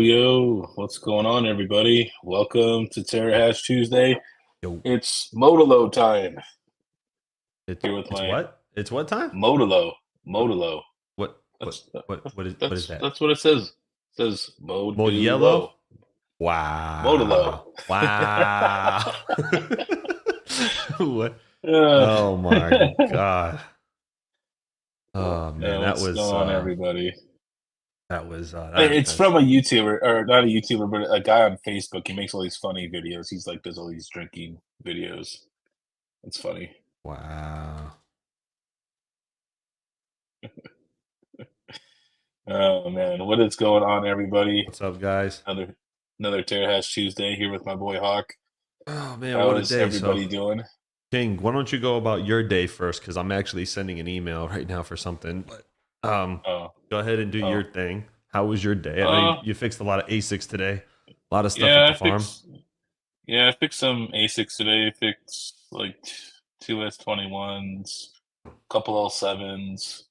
Yo, what's going on, everybody? Welcome to Terrahash Tuesday. Yo, It's Modelo time. it's Here with it's my what? It's what time? Modelo. What Modelo. what what That's what is that's that? that's what it says. It says Mod Modelo. yellow? Wow. Modelo. Wow. What? uh, Oh my God. Oh man, what's going on, everybody? It's that's from a YouTuber, or not a YouTuber, but a guy on Facebook. He makes all these funny videos. He's like does all these drinking videos. It's funny. wow. Oh man, what is going on, everybody? What's up, guys? Another Terrahash Tuesday here with my boy Hawk. Oh man, How what a is day. So everybody doing? King, why don't you go about your day first? Because I'm actually sending an email right now for something. But Oh, go ahead and do your oh, thing. How was your day? I know uh, you fixed a lot of ASICs today. A lot of stuff at yeah, the farm. I fixed some ASICs today. I fixed like two S21s, couple L7s.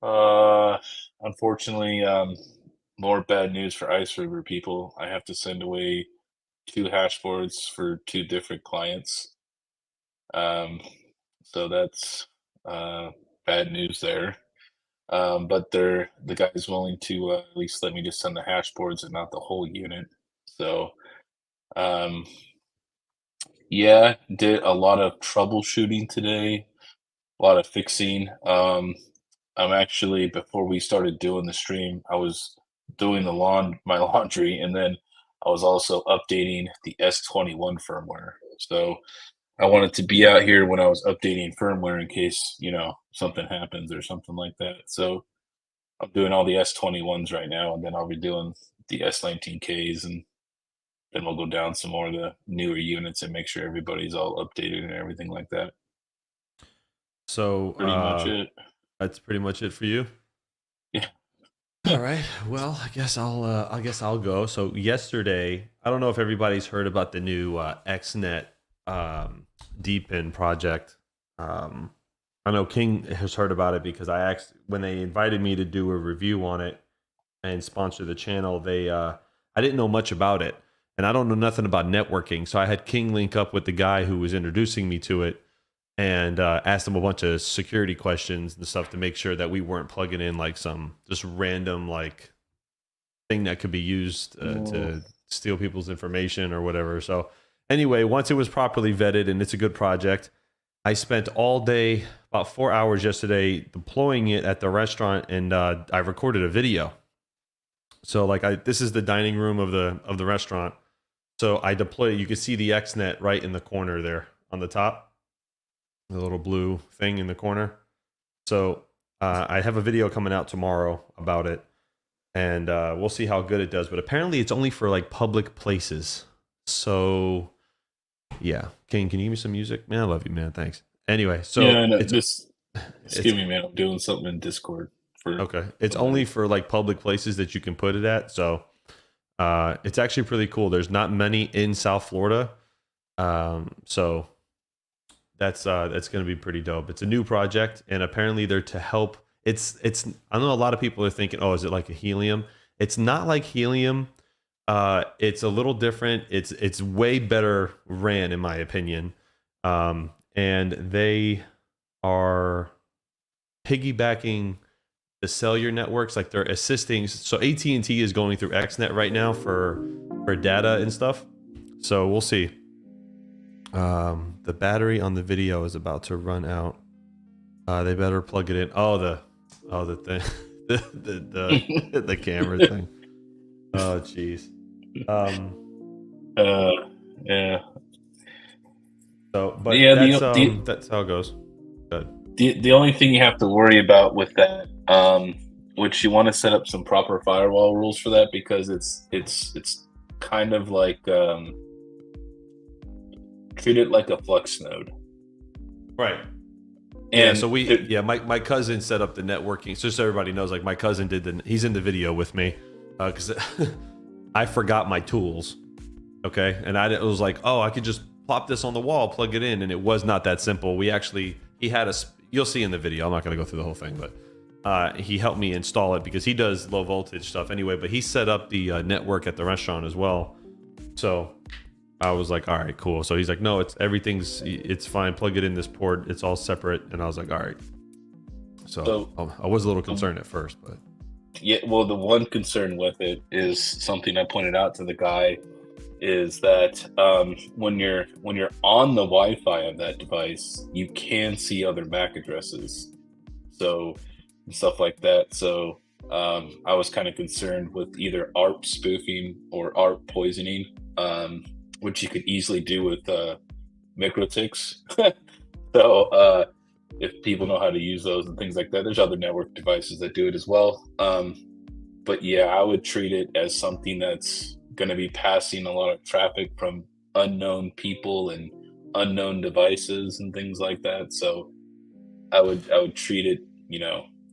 Uh, Unfortunately, more bad news for Ice River people. I have to send away two hash boards for two different clients. Um, so that's bad news there. But the guy's willing to at least let me just send the hash boards and not the whole unit. So um, yeah, did a lot of troubleshooting today, a lot of fixing. I'm actually before we started doing the stream, I was doing my laundry, and then I was also updating the S21 firmware. So I wanted to be out here when I was updating firmware in case, something happens or something like that. So I'm doing all the S21s right now, and then I'll be doing the S19Ks, and then we'll go down some more of the newer units and make sure everybody's all updated and everything like that. So Pretty much it. that's pretty much it for you. Yeah. All right. Well, I guess I'll go. So yesterday, I don't know if everybody's heard about the new XNet Deepin project. Um, I know King has heard about it because I asked when they invited me to do a review on it and sponsor the channel. I didn't know much about it, and I don't know nothing about networking. So I had King link up with the guy who was introducing me to it and asked him a bunch of security questions and stuff to make sure that we weren't plugging in like some just random like thing that could be used Oh, to steal people's information or whatever. So anyway, once it was properly vetted and it's a good project, I spent all day, about 4 hours yesterday, deploying it at the restaurant, and I recorded a video. So like this is the dining room of the restaurant. So I deployed. You can see the XNet right in the corner there on the top, the little blue thing in the corner. So I have a video coming out tomorrow about it, and we'll see how good it does. But apparently, it's only for like public places. So yeah, can you give me some music, man? I love you, man. Thanks. Anyway, yeah, so I know. it's Just it's excuse me, man. I'm doing something in Discord for okay. It's only somebody. for like public places that you can put it at. So it's actually pretty cool. There's not many in South Florida, so that's going to be pretty dope. It's a new project, and apparently they're to help. It's. I know a lot of people are thinking, oh, is it like a helium? It's not like helium. It's a little different. It's way better ran, in my opinion. And they are piggybacking the cellular networks, like they're assisting. So AT&T is going through XNet right now for data and stuff. So we'll see. The battery on the video is about to run out. They better plug it in. The thing, the camera thing. Oh jeez. uh, yeah, But yeah. The that's how it goes. Good. the only thing you have to worry about with that, which you want to set up some proper firewall rules for that because it's kind of like treat it like a Flux node, Right. Yeah, and so my cousin set up the networking. So just so everybody knows, like my cousin he's in the video with me because I forgot my tools. Okay, and it was like, oh, I could just plop this on the wall, plug it in, and it was not that simple. He had you'll see in the video. I'm not going to go through the whole thing, but he helped me install it because he does low voltage stuff anyway, but he set up the network at the restaurant as well. So I was like, all right, cool. So he's like, no, it's fine. Plug it in this port. It's all separate. And I was like, all right. So So I was a little concerned at first, but yeah, well, the one concern with it is something I pointed out to the guy is that when you're on the Wi-Fi of that device, you can see other MAC addresses, so and stuff like that. So I was kind of concerned with either ARP spoofing or ARP poisoning, which you could easily do with MikroTiks. So if people know how to use those and things like that, there's other network devices that do it as well. But yeah, I would treat it as something that's going to be passing a lot of traffic from unknown people and unknown devices and things like that. So I would treat it,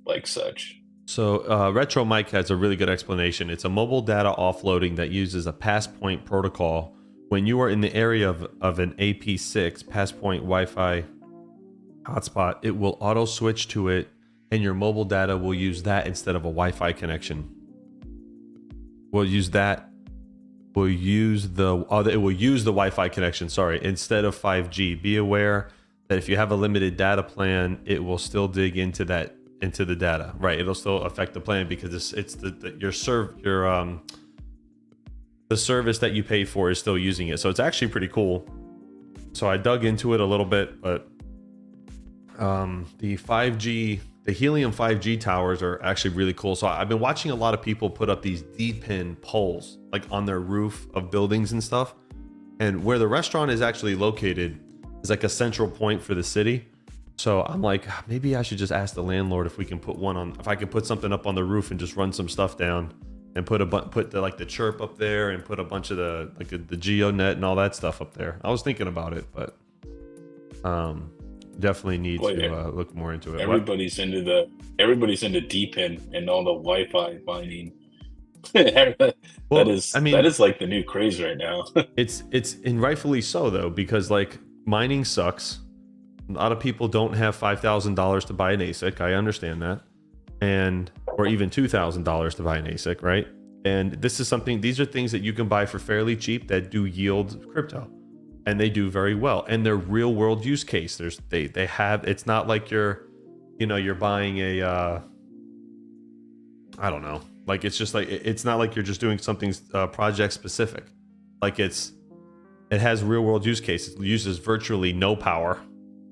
like such. so Retro Mike has a really good explanation. It's a mobile data offloading that uses a passpoint protocol. When you are in the area of an AP6 passpoint Wi-Fi hotspot, it will auto switch to it, and your mobile data will use that instead of a Wi-Fi connection. We'll use that. Will use the it will use the Wi-Fi connection, sorry, instead of 5G. Be aware that if you have a limited data plan, it will still dig into the data, right? It'll still affect the plan because it's the service that you pay for is still using it. So it's actually pretty cool. So I dug into it a little bit, but the Helium 5G towers are actually really cool. So I've been watching a lot of people put up these D-pin poles like on their roof of buildings and stuff. And where the restaurant is actually located is like a central point for the city. So I'm like, maybe I should just ask the landlord if we can if I can put something up on the roof and just run some stuff down and put the chirp up there and put a bunch of the GeoNet and all that stuff up there. I was thinking about it, but definitely need to look more into it. Everybody's into DPIN and all the Wi-Fi mining. That is like the new craze right now. it's and rightfully so though, because like mining sucks. A lot of people don't have $5,000 to buy an ASIC. I understand that, or even $2,000 to buy an ASIC, right? And these are things that you can buy for fairly cheap that do yield crypto. And they do very well, and they're real world use case. They have. It's not like you're buying a I don't know. Like it's not like you're just doing something project specific. Like it has real world use cases. It uses virtually no power.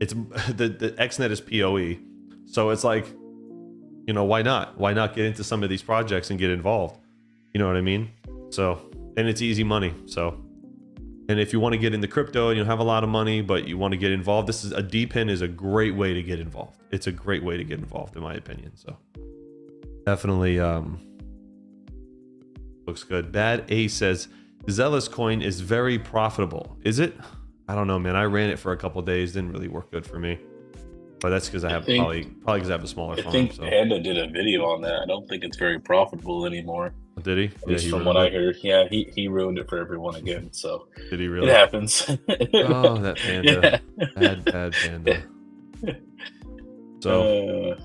It's the XNet is PoE, so it's like, why not? Why not get into some of these projects and get involved? You know what I mean? So, and it's easy money. So. And if you want to get into crypto and you have a lot of money, but you want to get involved, a DPIN is a great way to get involved. It's a great way to get involved, in my opinion. So definitely looks good. Bad A says, Zealous coin is very profitable. Is it? I don't know, man. I ran it for a couple days. Didn't really work good for me. But that's because probably because I have a smaller phone. I think Panda did a video on that. I don't think it's very profitable anymore. Did he? At least from what I heard. Yeah, he ruined it for everyone again. So did he really? It happens. Oh, that Panda. Yeah. Bad Panda. So,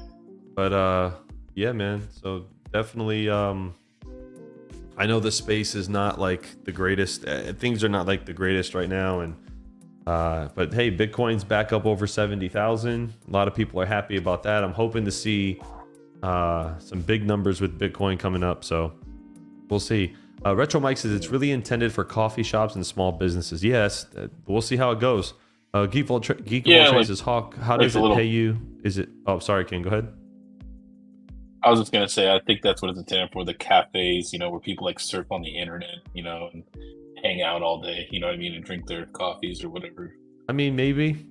yeah, man. So definitely, I know the space is not like the greatest. Things are not like the greatest right now, and but hey, Bitcoin's back up over 70,000. A lot of people are happy about that. I'm hoping to see some big numbers with Bitcoin coming up. So we'll see. Retro Mike says it's really intended for coffee shops and small businesses. Yes, we'll see how it goes. Geek of all Trades says, Hawk, how does it pay you? Is it? Oh, sorry, Ken. Go ahead. I was just gonna say, I think that's what it's intended for. The cafes, where people like surf on the internet, and hang out all day, you know what I mean, and drink their coffees or whatever. I mean, maybe.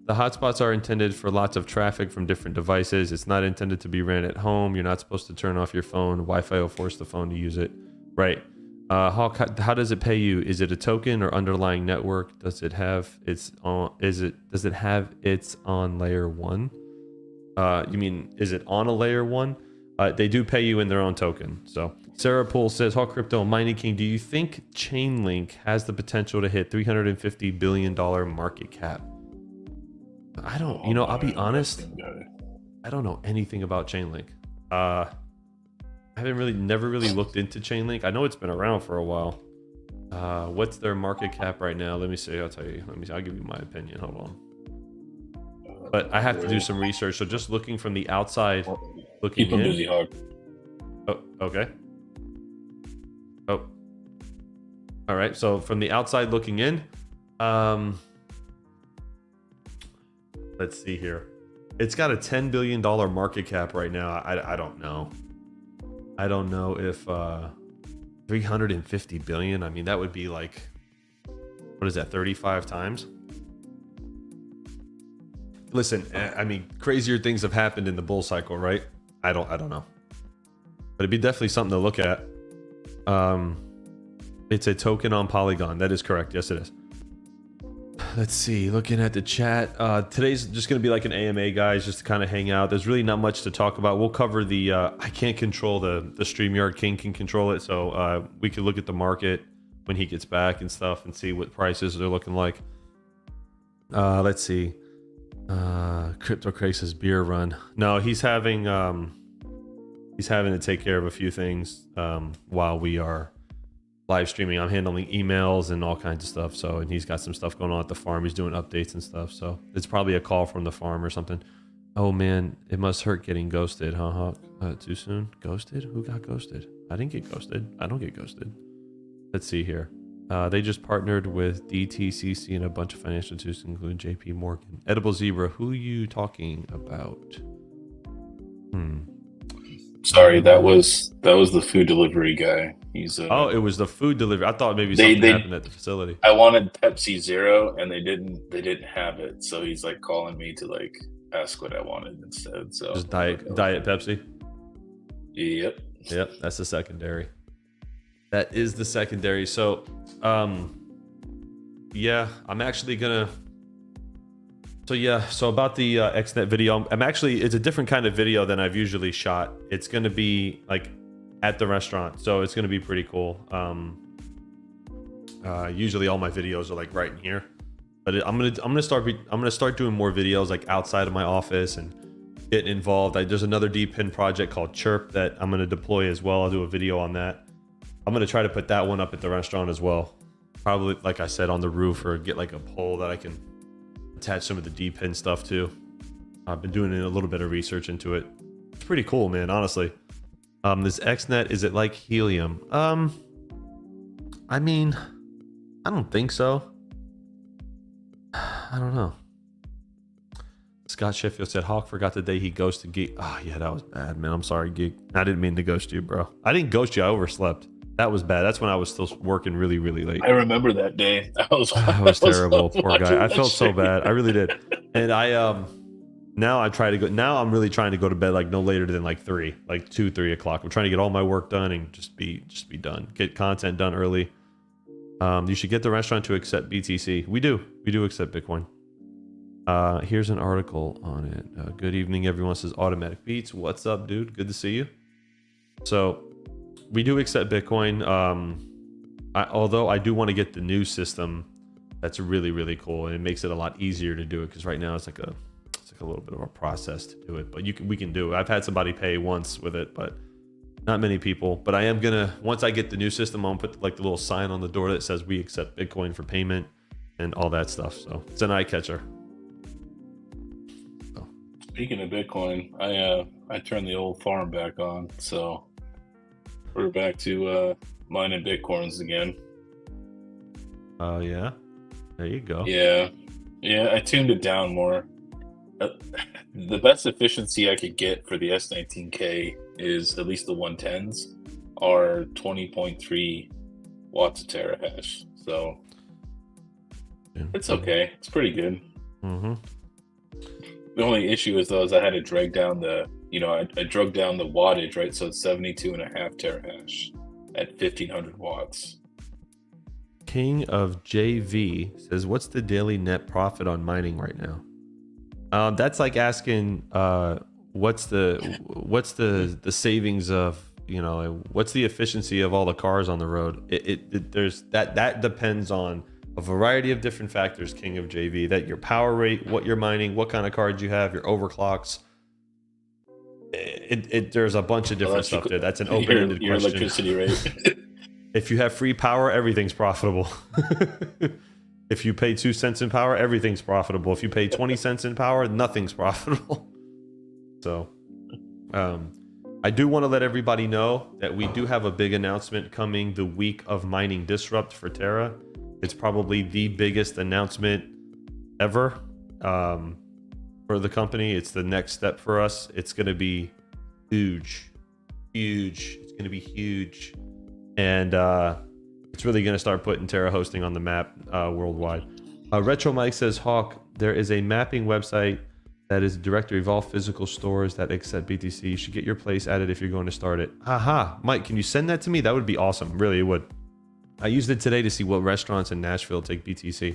The hotspots are intended for lots of traffic from different devices. It's not intended to be ran at home. You're not supposed to turn off your phone. Wi-Fi will force the phone to use it. Right. Hawk, how does it pay you? Is it a token or underlying network? Does it have its on layer one? You mean, is it on a layer one? They do pay you in their own token. So Sarah Poole says, Hawk Crypto, Mining King, do you think Chainlink has the potential to hit $350 billion market cap? I don't, I'll be honest. I don't know anything about Chainlink. I haven't really, never really looked into Chainlink. I know it's been around for a while. What's their market cap right now? Let me see. I'll tell you. Let me see. I'll give you my opinion. Hold on. But I have to do some research. So just looking from the outside, looking Keep them in. busy, Hog. Oh, okay. Oh, all right. So from the outside looking in, let's see here. It's got a $10 billion market cap right now. I don't know. I don't know if 350 billion. I mean, that would be like, what is that? 35 times. Listen, I mean, crazier things have happened in the bull cycle, right? I don't know, but it'd be definitely something to look at. It's a token on Polygon. That is correct. Yes, it is. Let's see. Looking at the chat, today's just going to be like an AMA, guys, just to kind of hang out. There's really not much to talk about. We'll cover the. I can't control the StreamYard. King can control it, so we can look at the market when he gets back and stuff, and see what prices they're looking like. Let's see. Crypto Crisis beer run. No, he's having to take care of a few things while we are live streaming. I'm handling emails and all kinds of stuff. So, and he's got some stuff going on at the farm. He's doing updates and stuff. So it's probably a call from the farm or something. Oh man, it must hurt getting ghosted, huh? Too soon? Ghosted? Who got ghosted? I didn't get ghosted. I don't get ghosted. Let's see here. They just partnered with DTCC and a bunch of financial institutions, including JP Morgan. Edible Zebra, who are you talking about? Sorry, that was the food delivery guy. He's oh, it was the food delivery. I thought maybe something happened at the facility. I wanted Pepsi Zero, and they didn't have it. So he's like calling me to like ask what I wanted instead. So just diet Pepsi. Yep. Yep, that's the secondary. That is the secondary. So, yeah, I'm actually gonna. So yeah, so about the XNet video, it's a different kind of video than I've usually shot. It's gonna be like at the restaurant, so it's gonna be pretty cool. Usually all my videos are like right in here, but I'm gonna start doing more videos like outside of my office and getting involved. There's another D-Pin project called Chirp that I'm gonna deploy as well. I'll do a video on that. I'm gonna try to put that one up at the restaurant as well. Probably, like I said, on the roof, or get like a pole that I can attach some of the D-Pin stuff to. I've been doing a little bit of research into it. It's pretty cool, man, honestly. This XNet, is it like helium? I mean, I don't think so. I don't know. Scott Sheffield said Hawk forgot the day he ghosted Geek. Oh yeah, that was bad, man. I'm sorry, Geek. I didn't mean to ghost you, bro. I didn't ghost you. I overslept. That was bad. That's when I was still working really, really late. I remember that day. That was terrible. Poor guy. I felt so bad. I really did. And now I'm really trying to go to bed like no later than like 3 o'clock. I'm trying to get all my work done and just be done. Get content done early. You should get the restaurant to accept BTC. We do accept Bitcoin. Here's an article on it. Good evening, everyone, says Automatic Beats. What's up, dude? Good to see you. So we do accept Bitcoin. Although I do want to get the new system. That's really, really cool, and it makes it a lot easier to do it, because right now it's like a little bit of a process to do it, but we can do it. I've had somebody pay once with it, but not many people. But I am gonna, once I get the new system, I'm gonna put like the little sign on the door that says we accept Bitcoin for payment and all that stuff. So it's an eye catcher. So. Speaking of Bitcoin, I turned the old farm back on, so we're back to mining Bitcoins again. Oh yeah, there you go. Yeah, I tuned it down more. The best efficiency I could get for the S19K is, at least the 110s, are 20.3 watts of Terrahash. So it's okay. It's pretty good. Mm-hmm. The only issue is though, I had to drag down I drug down the wattage, right? So it's 72.5 terahash at 1500 watts. King of JV says, what's the daily net profit on mining right now? That's like asking what's the savings of, what's the efficiency of all the cars on the road. There's that depends on a variety of different factors, King of JV. That your power rate, what you're mining, what kind of cards you have, your overclocks. There's a bunch of different stuff there. That's an open-ended your question. electricity rate. If you have free power, everything's profitable. If you pay 2 cents in power, everything's profitable. If you pay 20 cents in power, nothing's profitable. So, I do want to let everybody know that we do have a big announcement coming the week of Mining Disrupt for Terra. It's probably the biggest announcement ever for the company. It's the next step for us. It's going to be huge. It's going to be huge. And it's really going to start putting Terra hosting on the map worldwide. Retro Mike says, Hawk, there is a mapping website that is a directory of all physical stores that accept BTC. You should get your place added if you're going to start it. Haha, Mike, can you send that to me? That would be awesome. Really, it would. I used it today to see what restaurants in Nashville take BTC.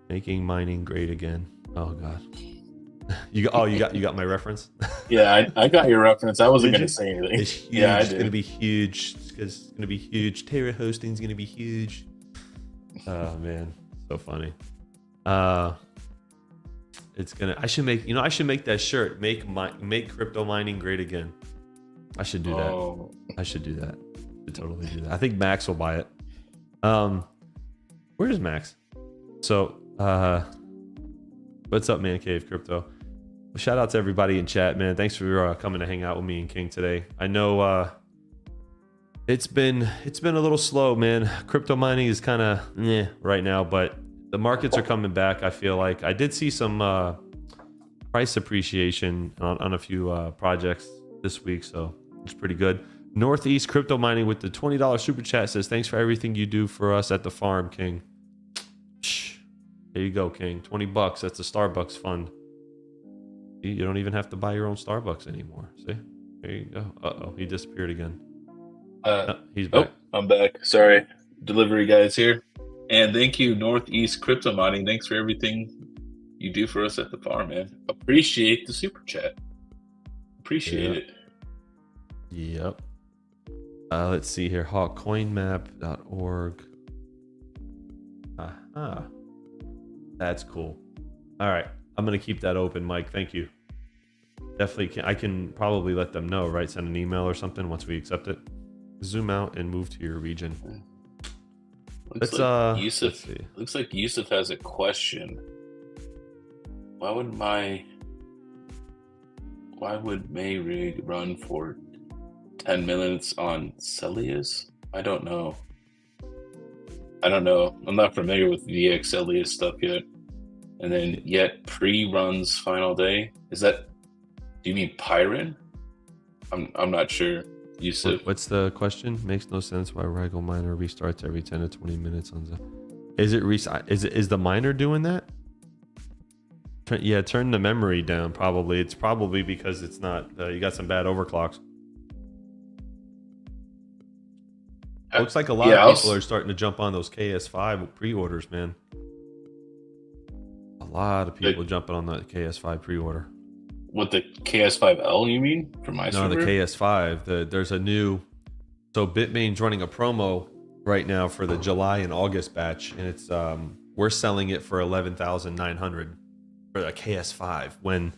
Making mining great again. Oh God. You got my reference. Yeah, I got your reference. I wasn't going to say anything. It's huge. Yeah, It's going to be huge. It's going to be huge. Terra hosting is going to be huge. Oh man, so funny. It's gonna. I should make that shirt. Make crypto mining great again. I should do that. I should do that. I should totally do that. I think Max will buy it. Where is Max? So, what's up, Man Cave Crypto? Well, shout out to everybody in chat, man. Thanks for coming to hang out with me and King today. I know it's been a little slow, man. Crypto mining is kind of right now, but the markets are coming back. I feel like I did see some price appreciation on a few projects this week, so it's pretty good. Northeast Crypto Mining with the $20 super chat says, thanks for everything you do for us at the farm, King. There you go, King. $20. That's a Starbucks fund. You don't even have to buy your own Starbucks anymore. See? There you go. Uh-oh, he disappeared again. He's back. I'm back. Sorry. Delivery guys here. And thank you, Northeast Crypto Mining. Thanks for everything you do for us at the farm, man. Appreciate the super chat. Appreciate it. Yep. Let's see here. Hawkcoinmap.org. That's cool. All right. I'm going to keep that open, Mike. Thank you. Definitely I can probably let them know, right? Send an email or something once we accept it. Zoom out and move to your region. Looks like Yusuf has a question. Why would Mayrig run for 10 minutes on Celius? I don't know. I'm not familiar with VX Celius stuff yet. And then yet pre-runs final day. Do you mean Pyron? I'm not sure. Yusuf. What's the question? Makes no sense why Rigel miner restarts every 10 to 20 minutes on the. Is the miner doing that? Turn the memory down. Probably. It's probably because it's not. You got some bad overclocks. Looks like a lot of people are starting to jump on those KS5 pre-orders, man. A lot of people jumping on the KS5 pre-order. What, the KS5L you mean? For my server? No, the KS5. There's a new. So Bitmain's running a promo right now for the July and August batch, and it's we're selling it for 11,900 for a KS5. When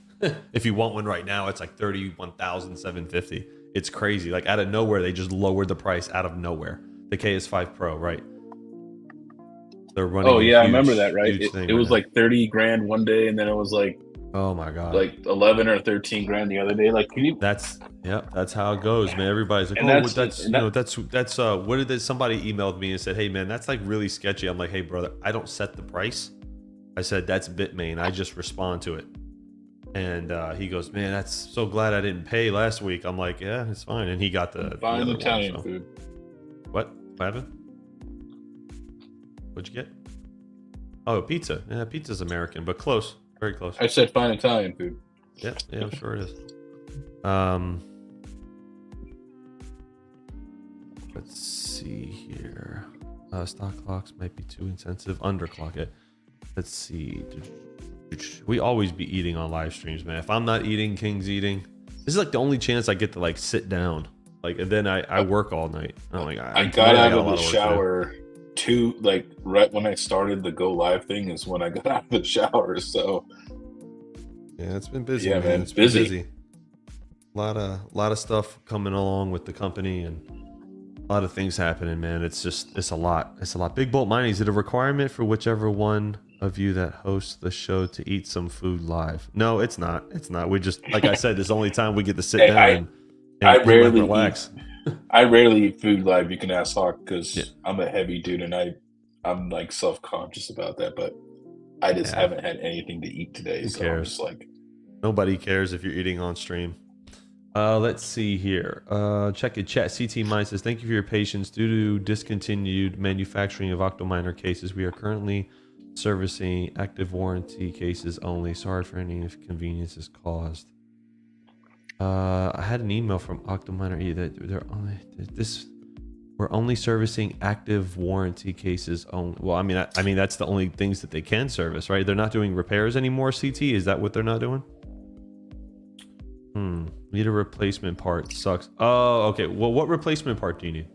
if you want one right now, it's like 31,750. It's crazy. Like out of nowhere, they just lowered the price out of nowhere. The KS5 Pro, right? They're running. Oh yeah, I remember that. Right? It was like 30 grand one day, and then it was like. Oh my god! Like 11 or 13 grand the other day. Like, can you? That's how it goes, man. Everybody's like, that's what did somebody emailed me and said, hey man, that's like really sketchy. I'm like, hey brother, I don't set the price. I said that's Bitmain. I just respond to it. And he goes, man, that's so glad I didn't pay last week. I'm like, yeah, it's fine. And he got the fine Italian food. What happened? What'd you get? Oh, pizza. Yeah, pizza's American, but close. Very close. I said fine Italian food. Yeah, I'm sure it is. Let's see here. Stock clocks might be too intensive. Underclock it. Let's see. We always be eating on live streams, man. If I'm not eating, King's eating. This is like the only chance I get to like sit down. Like, and then I work all night. I'm like, I got out of the shower right when I started the go live thing is when I got out of the shower. So Yeah, it's been busy, Yeah, man. man, It's been busy. busy. A lot of stuff coming along with the company and a lot of things happening, man. It's a lot. It's a lot. Big Bolt Mining, is it a requirement for whichever one of you that hosts the show to eat some food live? No, it's not. It's not. We just, like I said, this is the only time we get to sit Hey, down I and like rarely eat. relax. I rarely eat food live. You can ask Hawk Yeah. because I'm a heavy dude and I'm like self conscious about that. But I just Yeah. haven't had anything to eat today, Who so I'm just cares? like, Nobody cares if you're eating on stream. Let's see here. Check it. Chat. CT Mine says, thank you for your patience. Due to discontinued manufacturing of Octominer cases, we are currently servicing active warranty cases only. Sorry for any inconveniences caused. I had an email from Octominer that we're only servicing active warranty cases only. Well, I mean that's the only things that they can service, right? They're not doing repairs anymore. CT, is that what they're not doing? Need a replacement part. Sucks. Oh, okay. Well, what replacement part do you need?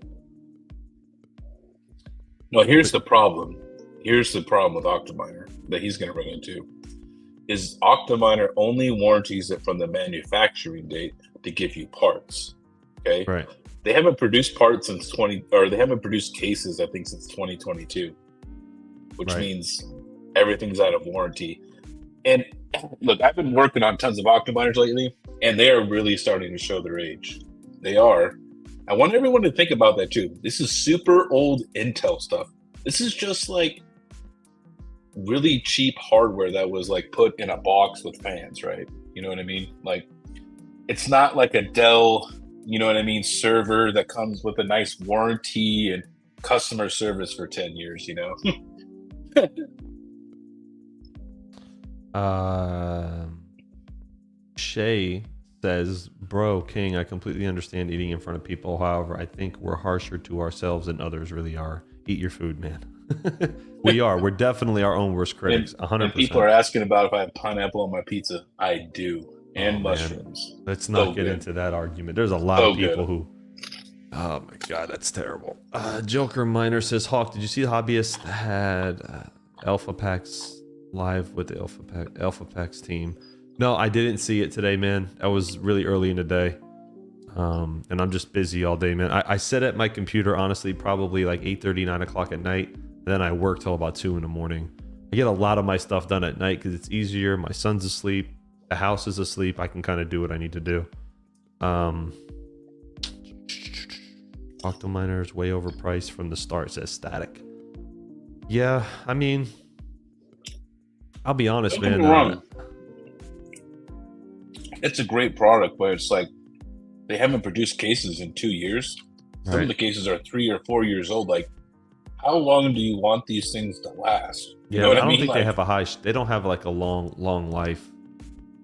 no, here's the problem. Here's the problem with Octominer that he's going to run into is Octominer only warranties it from the manufacturing date to give you parts. Okay. Right. They haven't produced parts since they haven't produced cases, I think, since 2022, which Right. means everything's out of warranty. And look, I've been working on tons of Octominers lately, and they are really starting to show their age. They are. I want everyone to think about that too. This is super old Intel stuff. This is just like really cheap hardware that was like put in a box with fans, right? You know what I mean? Like, it's not like a Dell, you know what I mean, server that comes with a nice warranty and customer service for 10 years, you know? Shay says, bro, King, I completely understand eating in front of people. However, I think we're harsher to ourselves than others really are. Eat your food, man. We are. We're definitely our own worst critics. 100%. And people are asking about if I have pineapple on my pizza. I do. And mushrooms. Man. Let's not get into that argument. There's a lot of people who. Oh my god, that's terrible. Joker Miner says, Hawk, did you see the hobbyist had Alpha Packs live with the Alpha Packs team? No, I didn't see it today, man. I was really early in the day. And I'm just busy all day, man. I sit at my computer, honestly, probably like 8:30, 9 o'clock at night. Then I work till about 2 in the morning. I get a lot of my stuff done at night because it's easier. My son's asleep. The house is asleep. I can kind of do what I need to do. Octominer is way overpriced from the start, says Static. Yeah, I mean, I'll be honest, man. Wrong. It's a great product, but it's like they haven't produced cases in 2 years. Some of the cases are 3 or 4 years old. Like, how long do you want these things to last? You know what I don't mean? think like, they have a high. They don't have like a long life.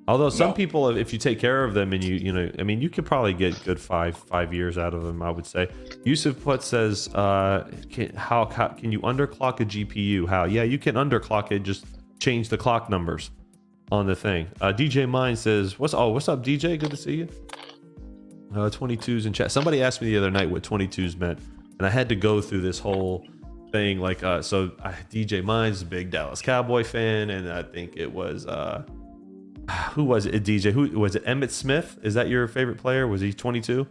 Although some people, if you take care of them and you know, I mean, you could probably get good 5 years out of them. I would say. Yusuf Put says, how can you underclock a GPU? How? Yeah, you can underclock it. Just change the clock numbers on the thing. DJ Mine says, what's up, DJ? Good to see you. 22s in chat. Somebody asked me the other night what 22s meant, and I had to go through this whole thing. Like, DJ Mine's a big Dallas Cowboy fan, and I think it was who was it? DJ? Who was it? Emmitt Smith? Is that your favorite player? Was he 22?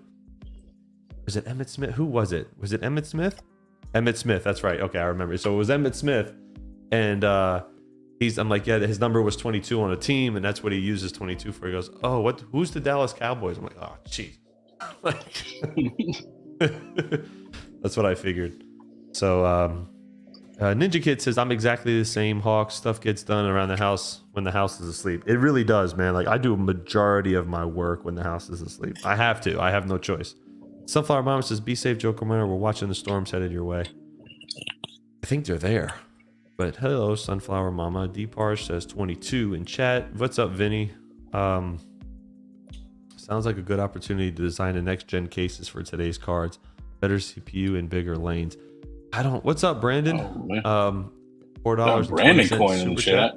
Was it Emmitt Smith? Who was it? Was it Emmitt Smith? Emmitt Smith. That's right. Okay, I remember. So it was Emmitt Smith, and I'm like, yeah, his number was 22 on a team, and that's what he uses 22 for. He goes, oh, what? Who's the Dallas Cowboys? I'm like, oh, jeez. That's what I figured. So Ninja Kid says, I'm exactly the same, Hawk. Stuff gets done around the house when the house is asleep. It really does, man. Like, I do a majority of my work when the house is asleep. I have to. I have no choice. Sunflower Mama says, be safe, Joker Miner. We're watching the storms headed your way. I think they're there. But hello, Sunflower Mama. Deparge says 22 in chat. What's up, Vinny? Sounds like a good opportunity to design the next gen cases for today's cards. Better CPU and bigger lanes. What's up, Brandon? $4. Brandon coin in the chat.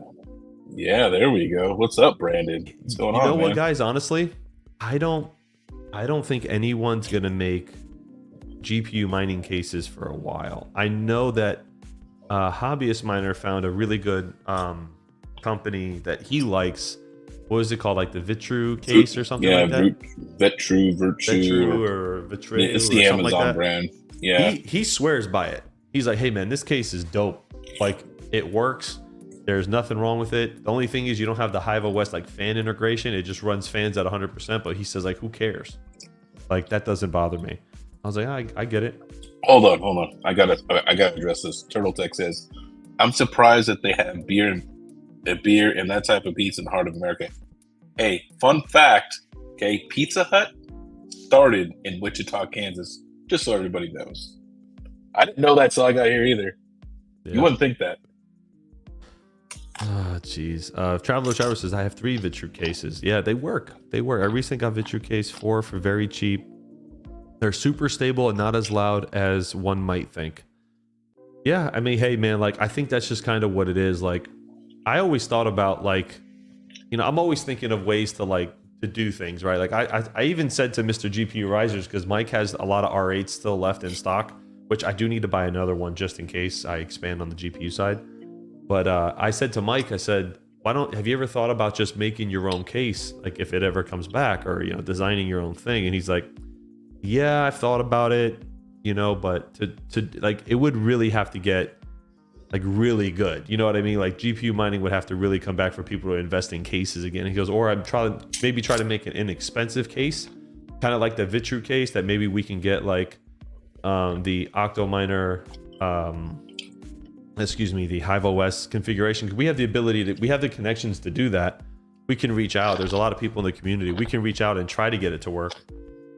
Yeah, there we go. What's up, Brandon? What's going on, man? You know what, guys? Honestly, I don't think anyone's gonna make GPU mining cases for a while. I know that Hobbyist Miner found a really good company that he likes what is it called, like the Vitru Fruit, case or something yeah, like that? Root, Vetru, Virtue, Vetru or or it's Vitreu or the something like Amazon that. brand. Yeah. He swears by it. He's like, hey man, this case is dope. Like it works. There's nothing wrong with it. The only thing is you don't have the Hive West like fan integration. It just runs fans at 100%. But he says like, who cares? Like that doesn't bother me. I was like, I get it. Hold on. I gotta address this. Turtle Tech says, I'm surprised that they have beer and that type of pizza in the heart of America. Hey, fun fact, okay, Pizza Hut started in Wichita, Kansas, just so everybody knows. I didn't know that till I got here either. You Yeah. wouldn't think that. Oh, jeez. Traveler Travis says, I have 3 Vitru cases. Yeah, they work. They work. I recently got Vitru case 4 for very cheap. They're super stable and not as loud as one might think. Yeah, I mean, hey, man, like, I think that's just kind of what it is. Like, I always thought about, like, I'm always thinking of ways to, like, to do things, right? Like, I even said to Mr. GPU Risers, because Mike has a lot of R8s still left in stock, which I do need to buy another one just in case I expand on the GPU side. But I said to Mike, I said, have you ever thought about just making your own case, like if it ever comes back, or designing your own thing? And he's like, yeah, I've thought about it, but to like it would really have to get like really good. You know what I mean? Like GPU mining would have to really come back for people to invest in cases again. He goes, or I'm trying maybe try to make an inexpensive case, kind of like the Vitru case that maybe we can get like the Octominer the Hive OS configuration. We have the ability we have the connections to do that. We can reach out. There's a lot of people in the community. We can reach out and try to get it to work.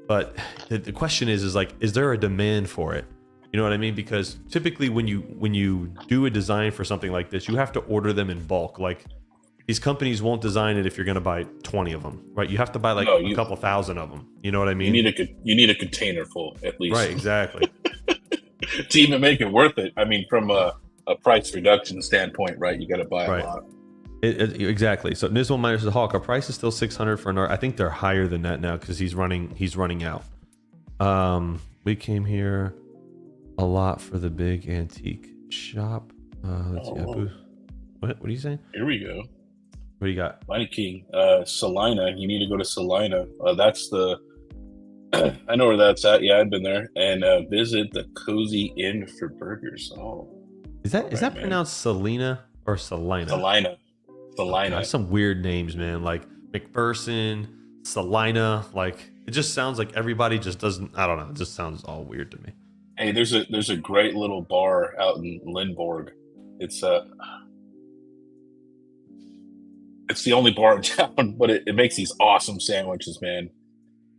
But the question is like, is there a demand for it? You know what I mean? Because typically when you do a design for something like this, you have to order them in bulk. Like these companies won't design it if you're going to buy 20 of them, right? You have to buy like No, a couple thousand of them. You know what I you mean? need a container full at least. Right, exactly. To even make it worth it. I mean, from a price reduction standpoint, right? You got to buy a Right. lot. Exactly. So Nismo minus the Hawk. Our price is still 600 for an R. I think they're higher than that now because he's running out. We came here a lot for the big antique shop. Let's see. What are you saying? Here we go. What do you got? Mighty King. Salina. You need to go to Salina. That's the. I know where that's at. Yeah, I've been there. And visit the Cozy Inn for burgers. Oh, Is that pronounced Selena or Salina? Salina. Salina. That's some weird names, man. Like McPherson, Salina. Like it just sounds like everybody just doesn't. I don't know. It just sounds all weird to me. Hey, there's a great little bar out in Lindborg. It's it's the only bar in town, but it makes these awesome sandwiches, man.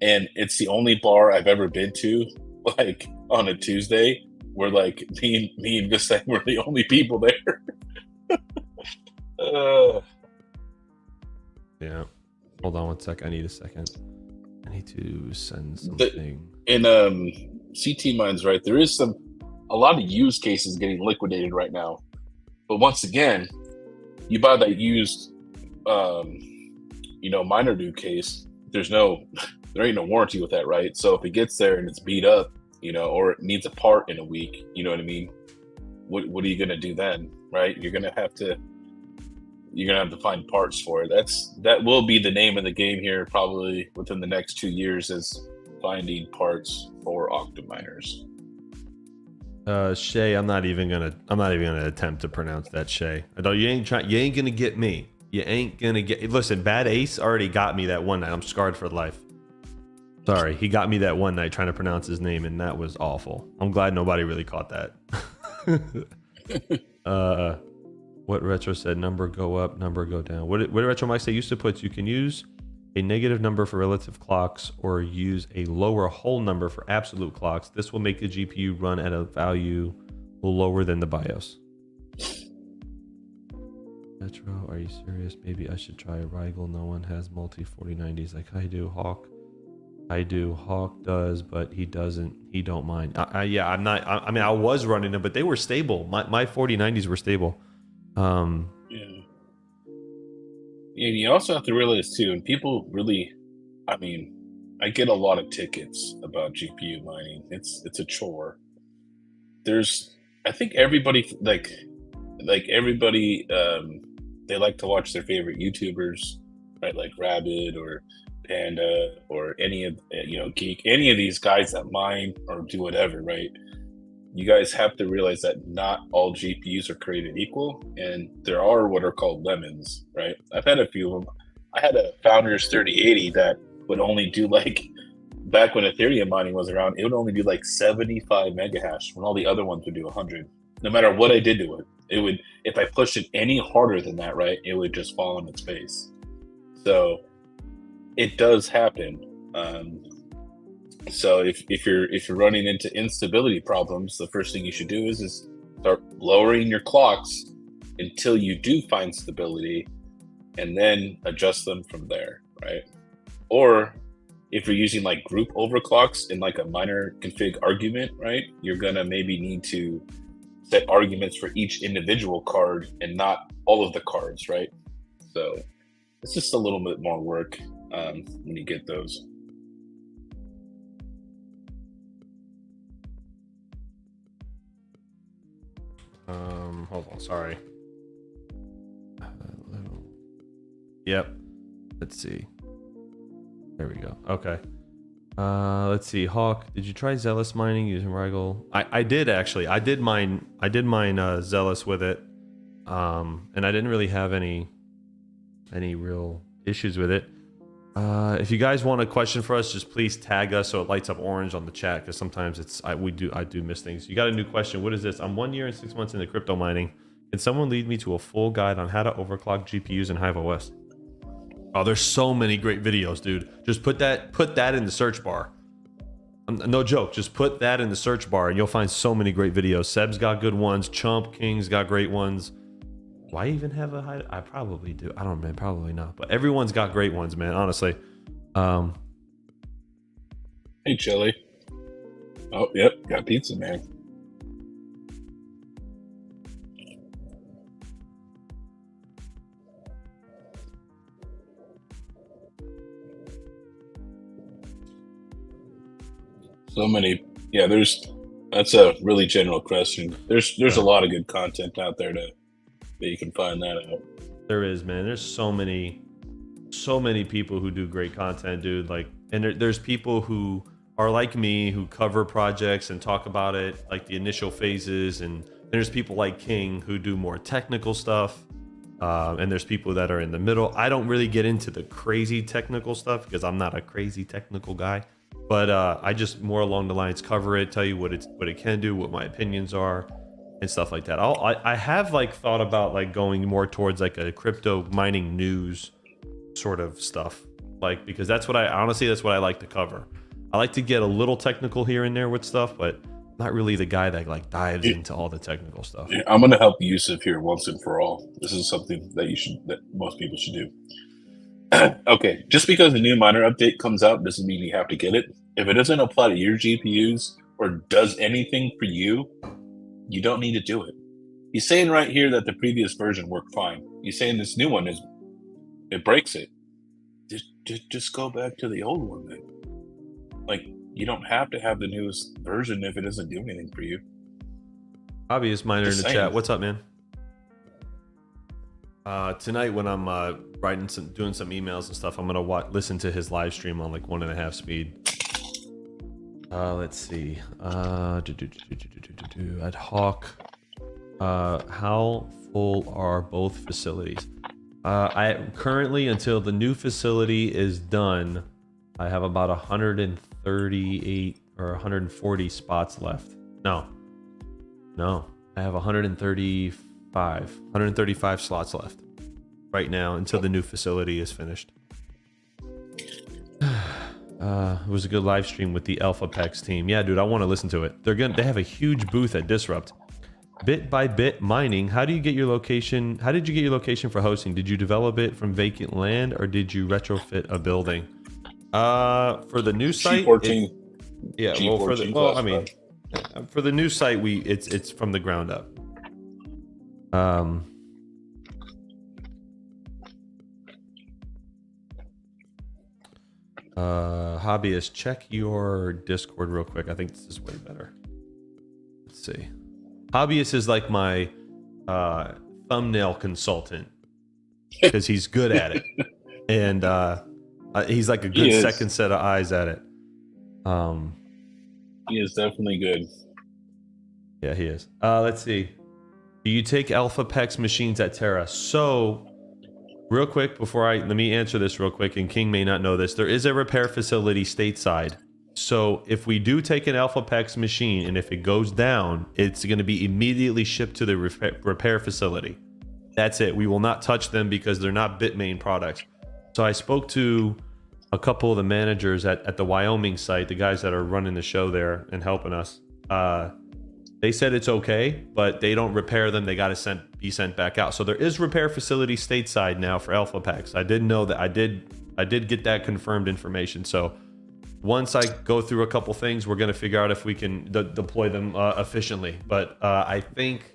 And it's the only bar I've ever been to, like on a Tuesday, where like me and Visang were the only people there. Yeah. Hold on one sec. I need a second. I need to send something. In CT Mines, right? There is a lot of used cases getting liquidated right now. But once again, you buy that used miner new case, there ain't no warranty with that, right? So if it gets there and it's beat up, or it needs a part in a week, you know what I mean? What are you gonna do then, right? You're gonna have to find parts for it. That will be the name of the game here, probably within the next 2 years, is finding parts for Octominers. Shay, I'm not even gonna attempt to pronounce that, Shay. You ain't gonna get me. You ain't gonna get. Listen, Bad Ace already got me that one night. I'm scarred for life. Sorry, he got me that one night trying to pronounce his name, and that was awful. I'm glad nobody really caught that. What Retro said, number go up, number go down. What did Retro Mike say? Used to put, you can use a negative number for relative clocks or use a lower whole number for absolute clocks. This will make the GPU run at a value lower than the BIOS. Retro, are you serious? Maybe I should try a Rigel. No one has multi 4090s like I do. Hawk does, but he doesn't. He don't mind. Yeah, I'm not. I mean, I was running them, but they were stable. My 4090s were stable. Yeah, you also have to realize too, and people really, I mean, I get a lot of tickets about GPU mining. It's a chore. I think everybody like everybody, they like to watch their favorite YouTubers right? Like Rabbit or Panda or any of Geek, any of these guys that mine or do whatever, right? You guys have to realize that not all GPUs are created equal, and there are what are called lemons, right? I've had a few of them. I had a Founders 3080 that would only do like back when Ethereum mining was around, it would only do like 75 megahash when all the other ones would do 100. No matter what I did to it, it would, if I pushed it any harder than that, right, it would just fall on its face. So it does happen. So if you're running into instability problems, the first thing you should do is start lowering your clocks until you do find stability, and then adjust them from there, right? Or if you're using like group overclocks in like a minor config argument, right, you're gonna maybe need to set arguments for each individual card and not all of the cards, right? So it's just a little bit more work when you get those. Hold on, sorry. Yep. Let's see. There we go. Okay. Let's see. Hawk, did you try Zealous mining using Rigel? I did actually. I did mine Zealous with it. And I didn't really have any real issues with it. If you guys want a question for us, just please tag us so it lights up orange on the chat, because sometimes I do miss things. You got a new question. What is this? I'm 1 year and 6 months into crypto mining. Can someone lead me to a full guide on how to overclock GPUs in Hive OS? Oh, there's so many great videos, dude. Just put that in the search bar. No joke. Just put that in the search bar and you'll find so many great videos. Seb's got good ones. Chump KiiNG's got great ones. Do I even have a high? I probably do. I don't know, man. Probably not. But everyone's got great ones, man. Honestly. Hey, Chili. Oh, yep. Got pizza, man. So many. Yeah, that's a really general question. There's a lot of good content out there that you can find that out. There is, man. There's so many people who do great content, dude. Like, and there's people who are like me who cover projects and talk about it, like the initial phases, and there's people like KiiNG who do more technical stuff. And there's people that are in the middle. I don't really get into the crazy technical stuff because I'm not a crazy technical guy. But I just more along the lines cover it, tell you what it can do, what my opinions are, and stuff like that. I have like thought about like going more towards like a crypto mining news sort of stuff, like, because that's what I like to cover. I like to get a little technical here and there with stuff, but not really the guy that like dives into all the technical stuff. I'm going to help Yusuf here once and for all. This is something that most people should do. Okay, just because a new miner update comes out doesn't mean you have to get it. If it doesn't apply to your GPUs or does anything for you, you don't need to do it. He's saying right here that the previous version worked fine. He's saying this new one it breaks it. Just go back to the old one then. Like, you don't have to have the newest version if it doesn't do anything for you. Hobbyist miner in the chat. What's up, man? Tonight when I'm doing some emails and stuff, I'm gonna listen to his live stream on like 1.5 speed. Let's see. At Hawk. How full are both facilities? I currently, until the new facility is done, I have about 138 or 140 spots left. No, I have 135 slots left right now until the new facility is finished. It was a good live stream with the AlphaPex team. Yeah, dude, I want to listen to it. They have a huge booth at Disrupt. Bit by bit mining. How did you get your location for hosting? Did you develop it from vacant land or did you retrofit a building? For the new site, G14. Yeah, G14 for the new site, it's from the ground up. Hobbyist, check your Discord real quick. I think this is way better. Let's see. Hobbyist is like my thumbnail consultant because he's good at it. and he's like a He good is. second set of eyes at it. Um, He is definitely good. yeah, he is. Let's see. Do you take Alpha PEX machines at Terra? So, real quick, let me answer this real quick, and KiiNG may not know this. There is a repair facility stateside. So, if we do take an Alpha PEX machine, and if it goes down, it's going to be immediately shipped to the repair facility. That's it. We will not touch them because they're not Bitmain products. So, I spoke to a couple of the managers at the Wyoming site, the guys that are running the show there and helping us. They said it's okay, but they don't repair them. They got to be sent back out. So there is repair facility stateside now for Alpha PEX. I did know that. I did get that confirmed information. So once I go through a couple things, we're going to figure out if we can deploy them efficiently. But I think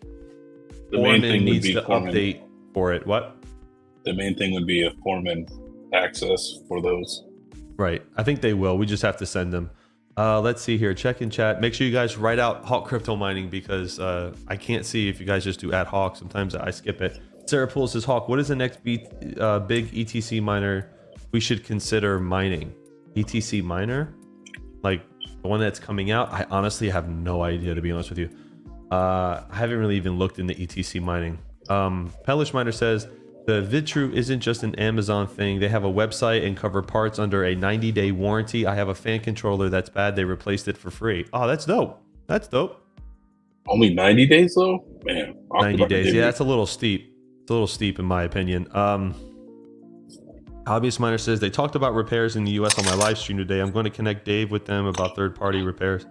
The main Foreman thing would needs be to Foreman. update for it. What? The main thing would be a Foreman access for those. Right. I think they will. We just have to send them. Let's see here. Check in chat. Make sure you guys write out Hawk crypto mining because I can't see if you guys just do at Hawk. Sometimes I skip it. Sarah Poole says, Hawk, what is the next big ETC miner we should consider mining? ETC miner? Like the one that's coming out? I honestly have no idea, to be honest with you. I haven't really even looked into ETC mining. Pellish Miner says, the VidTrue isn't just an Amazon thing. They have a website and cover parts under a 90-day warranty. I have a fan controller that's bad. They replaced it for free. Oh, that's dope. That's dope. Only 90 days though? Man. 90 days. Yeah, that's a little steep. It's a little steep in my opinion. Obvious Miner says, they talked about repairs in the US on my live stream today. I'm going to connect Dave with them about third-party repairs.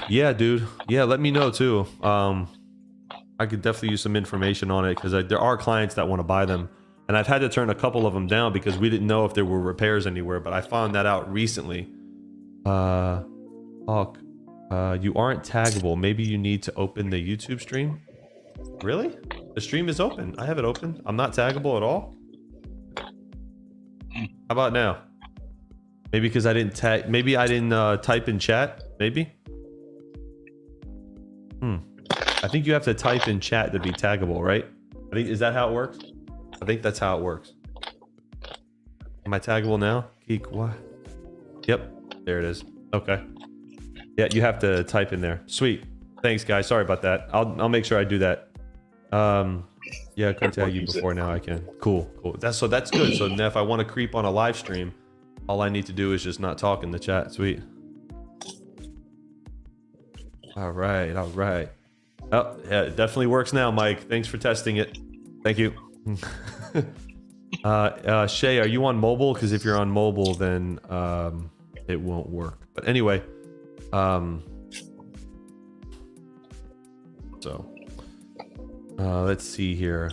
Yeah, dude. Yeah, let me know too. I could definitely use some information on it because there are clients that want to buy them. And I've had to turn a couple of them down because we didn't know if there were repairs anywhere, but I found that out recently. Hawk, you aren't taggable. Maybe you need to open the YouTube stream. Really? The stream is open. I have it open. I'm not taggable at all. How about now? Maybe because I didn't tag. Maybe I didn't type in chat. Maybe. I think you have to type in chat to be taggable, right? Is that how it works? I think that's how it works. Am I taggable now? Geek, what? Yep, there it is. Okay. Yeah, you have to type in there. Sweet. Thanks, guys. Sorry about that. I'll make sure I do that. Yeah, I can tag you before now. I can. Cool. That's good. So now if I want to creep on a live stream, all I need to do is just not talk in the chat. Sweet. All right. Oh, yeah, it definitely works now, Mike. Thanks for testing it. Thank you. Shay, are you on mobile? Because if you're on mobile, then it won't work. But anyway, let's see here.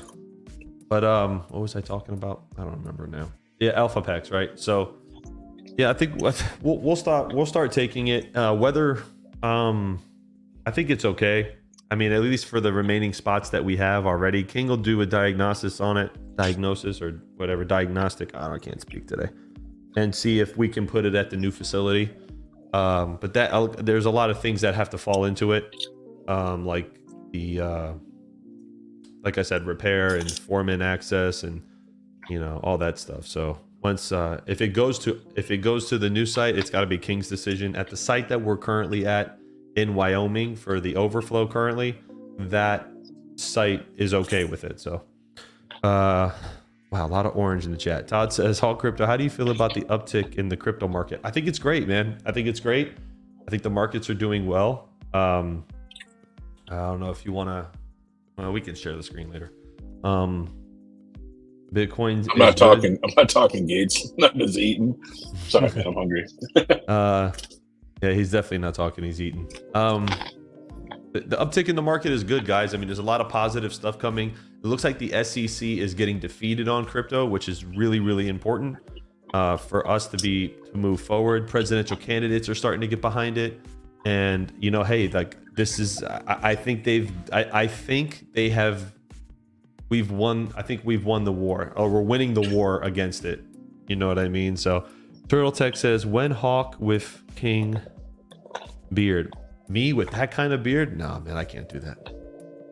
But what was I talking about? I don't remember now. Yeah, Alpha PEX, right? So yeah, I think we'll start taking it. Whether I think it's okay. I mean, at least for the remaining spots that we have already. KiiNG will do a diagnosis on it, or whatever, diagnostic. I can't speak today, and see if we can put it at the new facility. But there's a lot of things that have to fall into it, like like I said, repair and foreman access, and all that stuff. So once if it goes to the new site, it's got to be KiiNG's decision. At the site that we're currently at in Wyoming for the overflow currently, that site is okay with it. So wow, a lot of orange in the chat. Todd says, Hawk Crypto, how do you feel about the uptick in the crypto market? I think it's great, man. I think it's great. I think the markets are doing well. I don't know if you want to, well, we can share the screen later. Bitcoin. I'm not talking, Gates. I'm just eating. Sorry, man, I'm hungry. Yeah, he's definitely not talking. He's eating. The uptick in the market is good, guys. I mean, there's a lot of positive stuff coming. It looks like the SEC is getting defeated on crypto, which is really, really important for us to move forward. Presidential candidates are starting to get behind it, and hey, like this is. I think we've won. I think we've won the war, or we're winning the war against it. You know what I mean? So, Turtle Tech says, when Hawk with KiiNG beard. Me with that kind of beard? Nah, man, I can't do that.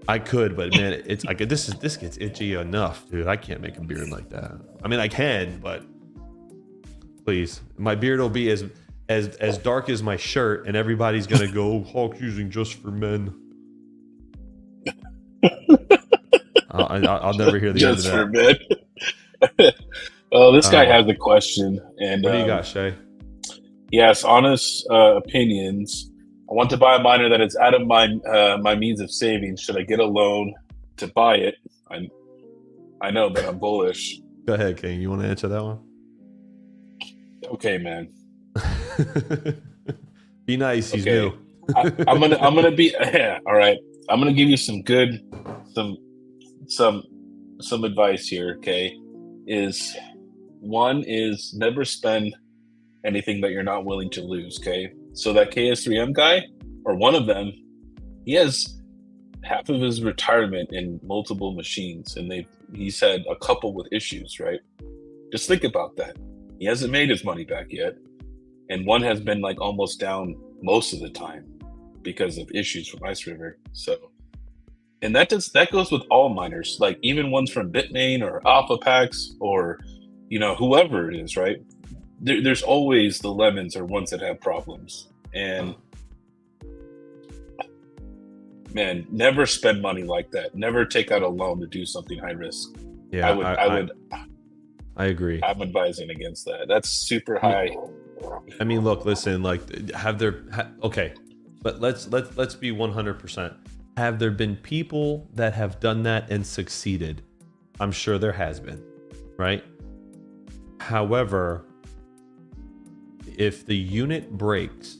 I could, but man, it's like this gets itchy enough, dude. I can't make a beard like that. I mean, I can, but please, my beard will be as dark as my shirt, and everybody's gonna go, Hulk using just for men. I'll never hear the end of Just for that. men. Well, this guy Oh, has a question, and what do you got, Shay? he has honest opinions. I want to buy a miner that is out of my means of saving. Should I get a loan to buy it? I know, but I'm bullish. Go ahead, King. You want to answer that one? Okay, man. Be nice. He's Okay, new. I'm gonna be yeah, all right. I'm gonna give you some good some some some advice here. Okay, is one is never spend anything that you're not willing to lose. Okay, so that KS3M guy or one of them, he has half of his retirement in multiple machines, and he's had a couple with issues. Right, just think about that. He hasn't made his money back yet, and one has been like almost down most of the time because of issues from Ice River. So, and that goes with all miners, like even ones from Bitmain or Alpha Packs or whoever it is, right? There's always the lemons or ones that have problems, and man, never spend money like that. Never take out a loan to do something high risk. Yeah, I agree. I'm advising against that. That's super high. I mean, look, listen, like, okay, but let's be 100%. Have there been people that have done that and succeeded? I'm sure there has been, right? However, if the unit breaks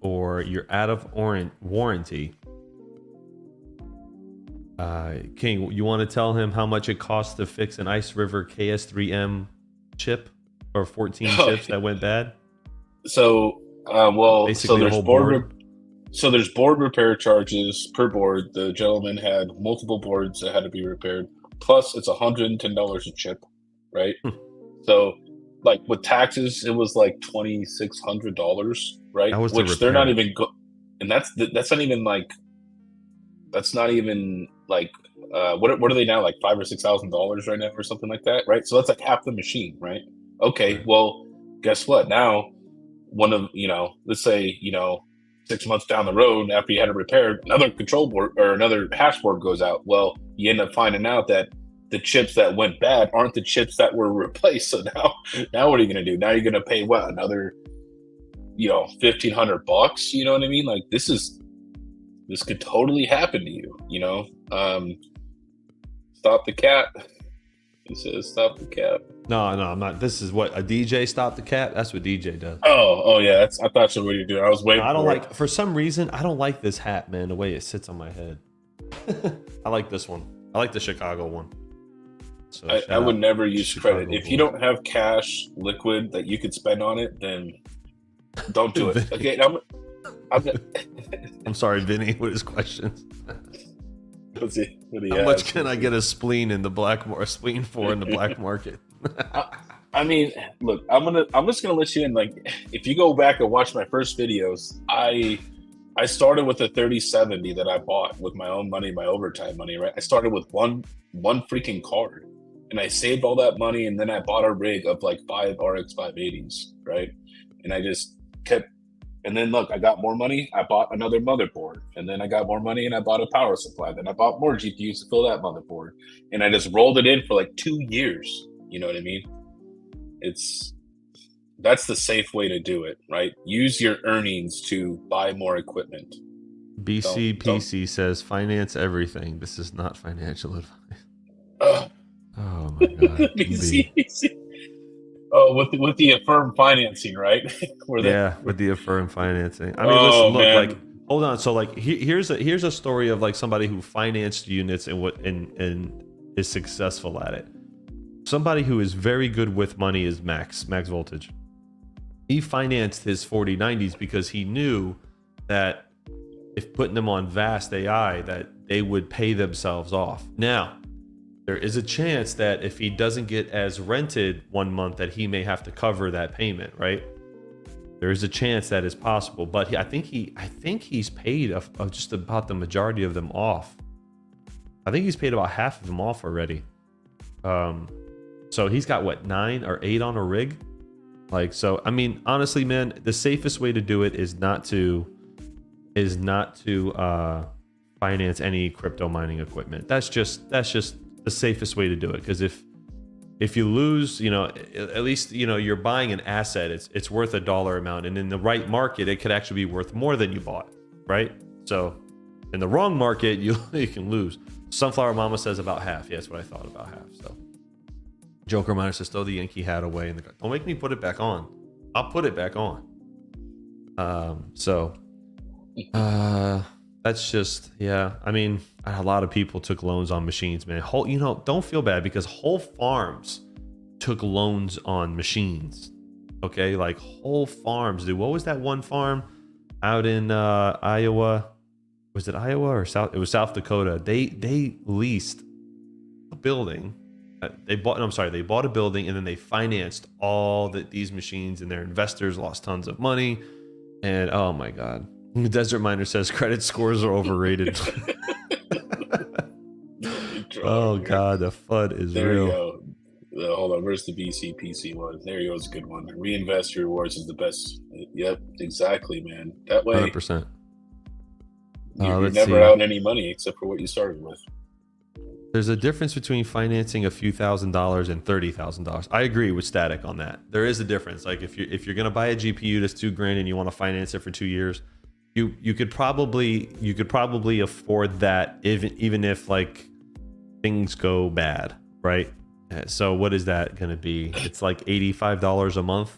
or you're out of warranty, King, you want to tell him how much it costs to fix an Ice River KS3M chip or 14 chips that went bad? So, basically there's the whole board. So there's board repair charges per board. The gentleman had multiple boards that had to be repaired. Plus, it's $110 a chip, right? So, like with taxes, it was like $2,600, right? That was the Which they're repair. not even and that's not even like what are they now, like $5,000 or $6,000 right now or something like that, right? So that's like half the machine, right? Okay, Right. well, guess what? Now, let's say 6 months down the road after you had it repaired, another control board or another hash board goes out. Well, you end up finding out that the chips that went bad aren't the chips that were replaced. So now what are you going to do? Now you're going to pay what, another $1,500? You know what I mean? Like this could totally happen to you. Stop the cap. He says, "Stop the cap." No, I'm not. This is what a DJ stop the cap. That's what DJ does. Oh yeah. I thought that's what you're doing. I was waiting. I don't for like. it. For some reason, I don't like this hat, man. The way it sits on my head. I like this one. I like the Chicago one. So I would never use Chicago credit if you boy. don't have cash, liquid that you could spend on it. Then don't do it. Okay, I'm sorry, Vinny, with his questions. what do you How have? much can I get a spleen in the spleen for in the black market? I mean, look, I'm just gonna let you in. Like, if you go back and watch my first videos, I started with a 3070 that I bought with my own money, my overtime money. Right, I started with one freaking card, and I saved all that money, and then I bought a rig of like 5 RX 580s, right, and I just kept. And then look, I got more money. I bought another motherboard, and then I got more money, and I bought a power supply. Then I bought more GPUs to fill that motherboard, and I just rolled it in for like 2 years. You know what I mean? That's the safe way to do it, right? Use your earnings to buy more equipment. BCPC says finance everything. This is not financial advice. Ugh. Oh my god. BCPC. Oh, with the affirm financing, right? With the affirm financing. I mean, Oh listen, look, man. like, hold on. So, like, here's a story of like somebody who financed units and is successful at it. Somebody who is very good with money is Max Voltage. He financed his 4090s because he knew that if putting them on Vast AI, that they would pay themselves off. Now, there is a chance that if he doesn't get as rented one month, that he may have to cover that payment, right? There is a chance that is possible, but I think he's paid just about the majority of them off. I think he's paid about half of them off already. So he's got what, 9 or 8 on a rig? Like, so I mean, honestly, man, the safest way to do it is not to finance any crypto mining equipment. That's just the safest way to do it. Because if you lose, you know, at least, you know, you're buying an asset. It's worth a dollar amount, and in the right market, it could actually be worth more than you bought, right? So in the wrong market, you can lose. Sunflower Mama says about half. Yeah, that's what I thought, about half. So Joker Miner says, throw the Yankee hat away. And don't make me put it back on. I'll put it back on. That's just, yeah. I mean, a lot of people took loans on machines, man. You know, don't feel bad, because whole farms took loans on machines. Okay, like whole farms, dude. What was that one farm out in Iowa? Was it Iowa or South? It was South Dakota. They leased a building. They bought a building, and then they financed all these machines, and their investors lost tons of money. And oh my God. Desert Miner says credit scores are overrated. Oh God, the FUD is there real. You go. Hold on, where's the BCPC one? There you go, it's a good one. Reinvest your rewards is the best. Yep, exactly, man. That way, 100%. You're never out any money except for what you started with. There's a difference between financing a few $1,000s and $30,000. I agree with Static on that. There is a difference. Like if you're gonna buy a GPU that's $2,000 and you want to finance it for 2 years, you could probably afford that even if like things go bad, right? So what is that going to be? It's like $85 a month,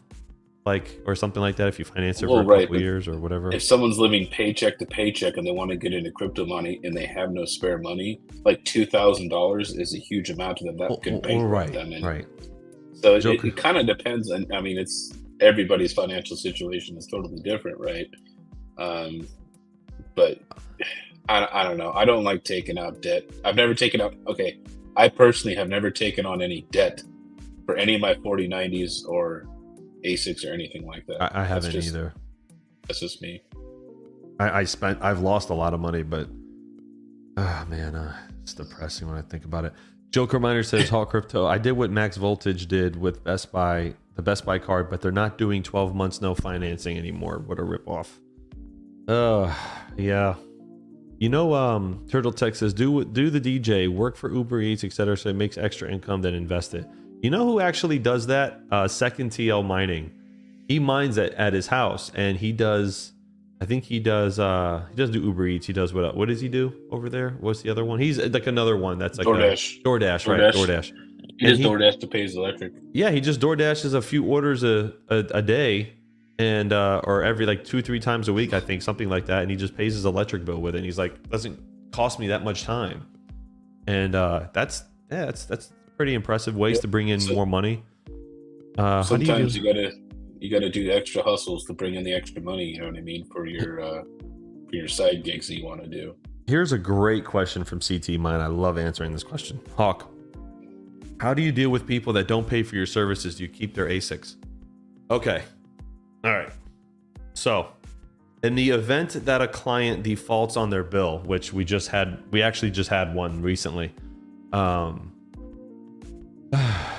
like, or something like that if you finance it for a couple years or whatever. If someone's living paycheck to paycheck and they want to get into crypto money and they have no spare money, like $2,000 is a huge amount to them. That could bankrupt them. Right. So it kind of depends on. I mean, it's everybody's financial situation is totally different, right? But I don't know. I don't like taking out debt. I've never taken out. Okay, I personally have never taken on any debt for any of my 4090s or ASICs or anything like that. I haven't either. That's just me. I've lost a lot of money, but man, it's depressing when I think about it. Joker Miner says, Hawk Crypto, I did what Max Voltage did with Best Buy, the Best Buy card, but they're not doing 12 months no financing anymore. What a ripoff. Yeah. You know, Turtle Tech says, do the DJ, work for Uber Eats, etc., so it makes extra income, then invest it. You know who actually does that? Second TL Mining. He mines at his house, and he does do Uber Eats. He does what does he do over there? What's the other one? He's like another one that's like DoorDash, right? DoorDash. He does DoorDash to pay his electric. Yeah, he just DoorDashes a few orders a day, and or every like 2-3 times a week, I think, something like that, and he just pays his electric bill with it. And he's like, doesn't cost me that much time, and that's pretty impressive ways to bring in more money. Sometimes you gotta do extra hustles to bring in the extra money. You know what I mean, for your side gigs that you want to do. Here's a great question from CT Mine. I love answering this question. Hawk, how do you deal with people that don't pay for your services? Do you keep their ASICs? Okay. All right. So in the event that a client defaults on their bill, which we actually just had one recently.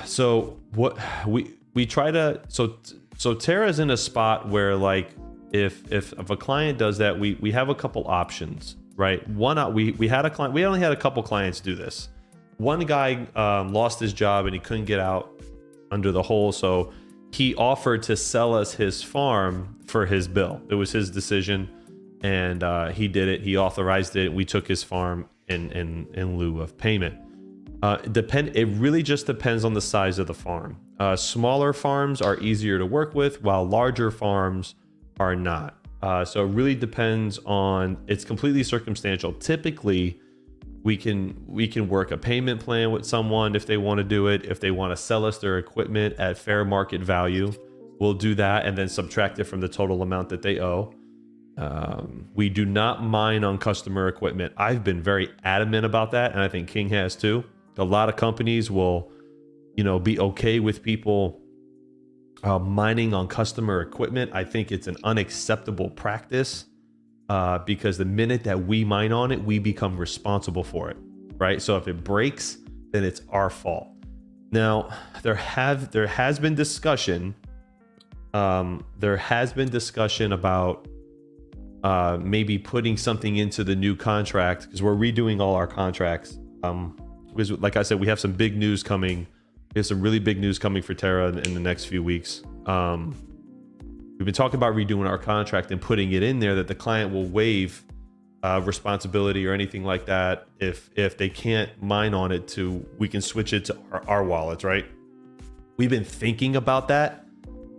So what we try to, so Terra's in a spot where, like, if a client does that, we have a couple options, right? We had a client, we only had a couple clients do this. One guy lost his job and he couldn't get out under the hole, so he offered to sell us his farm for his bill. It was his decision, and he did it. He authorized it. We took his farm in lieu of payment. It really just depends on the size of the farm. Smaller farms are easier to work with, while larger farms are not. So it really depends on, it's completely circumstantial. Typically, we can work a payment plan with someone if they want to do it. If they want to sell us their equipment at fair market value, we'll do that and then subtract it from the total amount that they owe. We do not mine on customer equipment. I've been very adamant about that, and I think KiiNG has too. A lot of companies will, be okay with people mining on customer equipment. I think it's an unacceptable practice because the minute that we mine on it, we become responsible for it, right? So if it breaks, then it's our fault. Now, there has been discussion. There has been discussion about maybe putting something into the new contract, because we're redoing all our contracts. Because like I said, we have some big news coming. We have some really big news coming for Terra in the next few weeks. We've been talking about redoing our contract and putting it in there that the client will waive responsibility or anything like that if they can't mine on it. We can switch it to our wallets, right? We've been thinking about that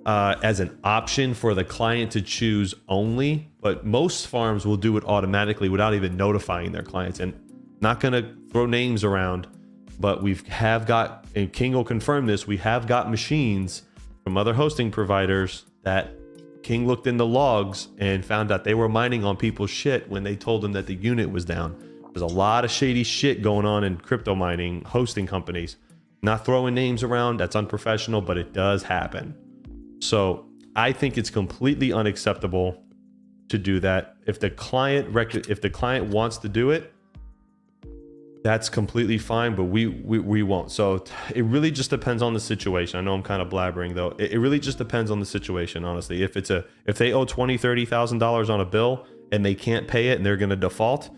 as an option for the client to choose only, but most farms will do it automatically without even notifying their clients. And not going to throw names around, but we have got, and KiiNG will confirm this, we have got machines from other hosting providers that KiiNG looked in the logs and found out they were mining on people's shit when they told them that the unit was down. There's a lot of shady shit going on in crypto mining hosting companies. Not throwing names around, that's unprofessional, but it does happen. So I think it's completely unacceptable to do that. If the client wants to do it, that's completely fine, but we won't. So it really just depends on the situation. I know I'm kind of blabbering though. It really just depends on the situation, honestly. If they owe $20,000-$30,000 on a bill and they can't pay it and they're going to default,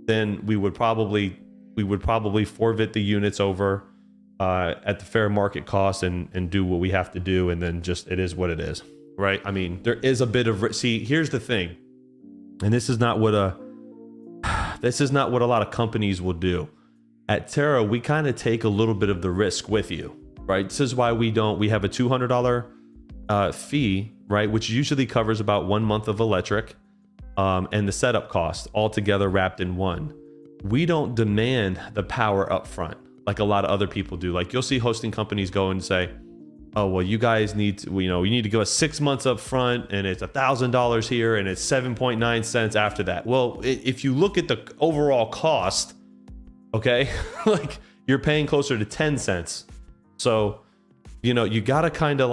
then we would probably forfeit the units over at the fair market cost and do what we have to do, and then just it is what it is, right? I mean, there is a bit of here's the thing, and this is not what a lot of companies will do. At Terra, we kind of take a little bit of the risk with you, right? This is why we have a $200 fee, right? Which usually covers about 1 month of electric and the setup cost all together wrapped in one. We don't demand the power up front like a lot of other people do. Like you'll see hosting companies go and say, oh, well, you guys need to, you need to give us 6 months up front and it's $1,000 here and it's 7.9 cents after that. Well, if you look at the overall cost, okay, like you're paying closer to 10 cents. So, you gotta kind of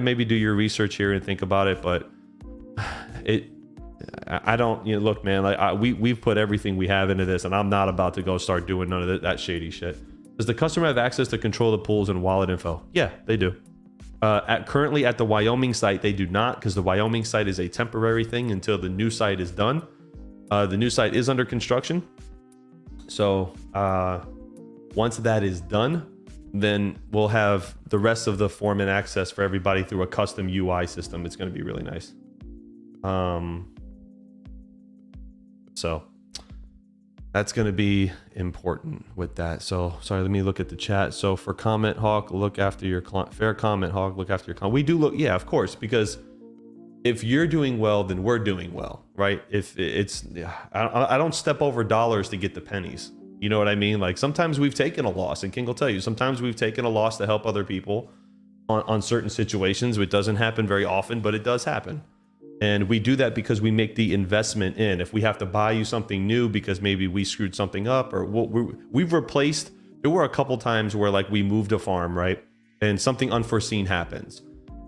maybe do your research here and think about it. But I don't, look, man, like we've put everything we have into this, and I'm not about to go start doing none of that shady shit. Does the customer have access to control the pools and wallet info? Yeah, they do. Currently at the Wyoming site, they do not, because the Wyoming site is a temporary thing until the new site is done. The new site is under construction. So once that is done, then we'll have the rest of the form and access for everybody through a custom UI system. It's going to be really nice. So that's going to be important with that. So sorry, let me look at the chat. So for Comment Hawk, look after your fair comment, Hawk, look after your comment. We do look, yeah, of course, because if you're doing well, then we're doing well, right? If it's, I don't step over dollars to get the pennies. You know what I mean? Like sometimes we've taken a loss, and KiiNG will tell you, sometimes we've taken a loss to help other people on certain situations. It doesn't happen very often, but it does happen. And we do that because we make the investment in. If we have to buy you something new because maybe we screwed something up, or we've replaced, there were a couple times where like we moved a farm, right? And something unforeseen happens,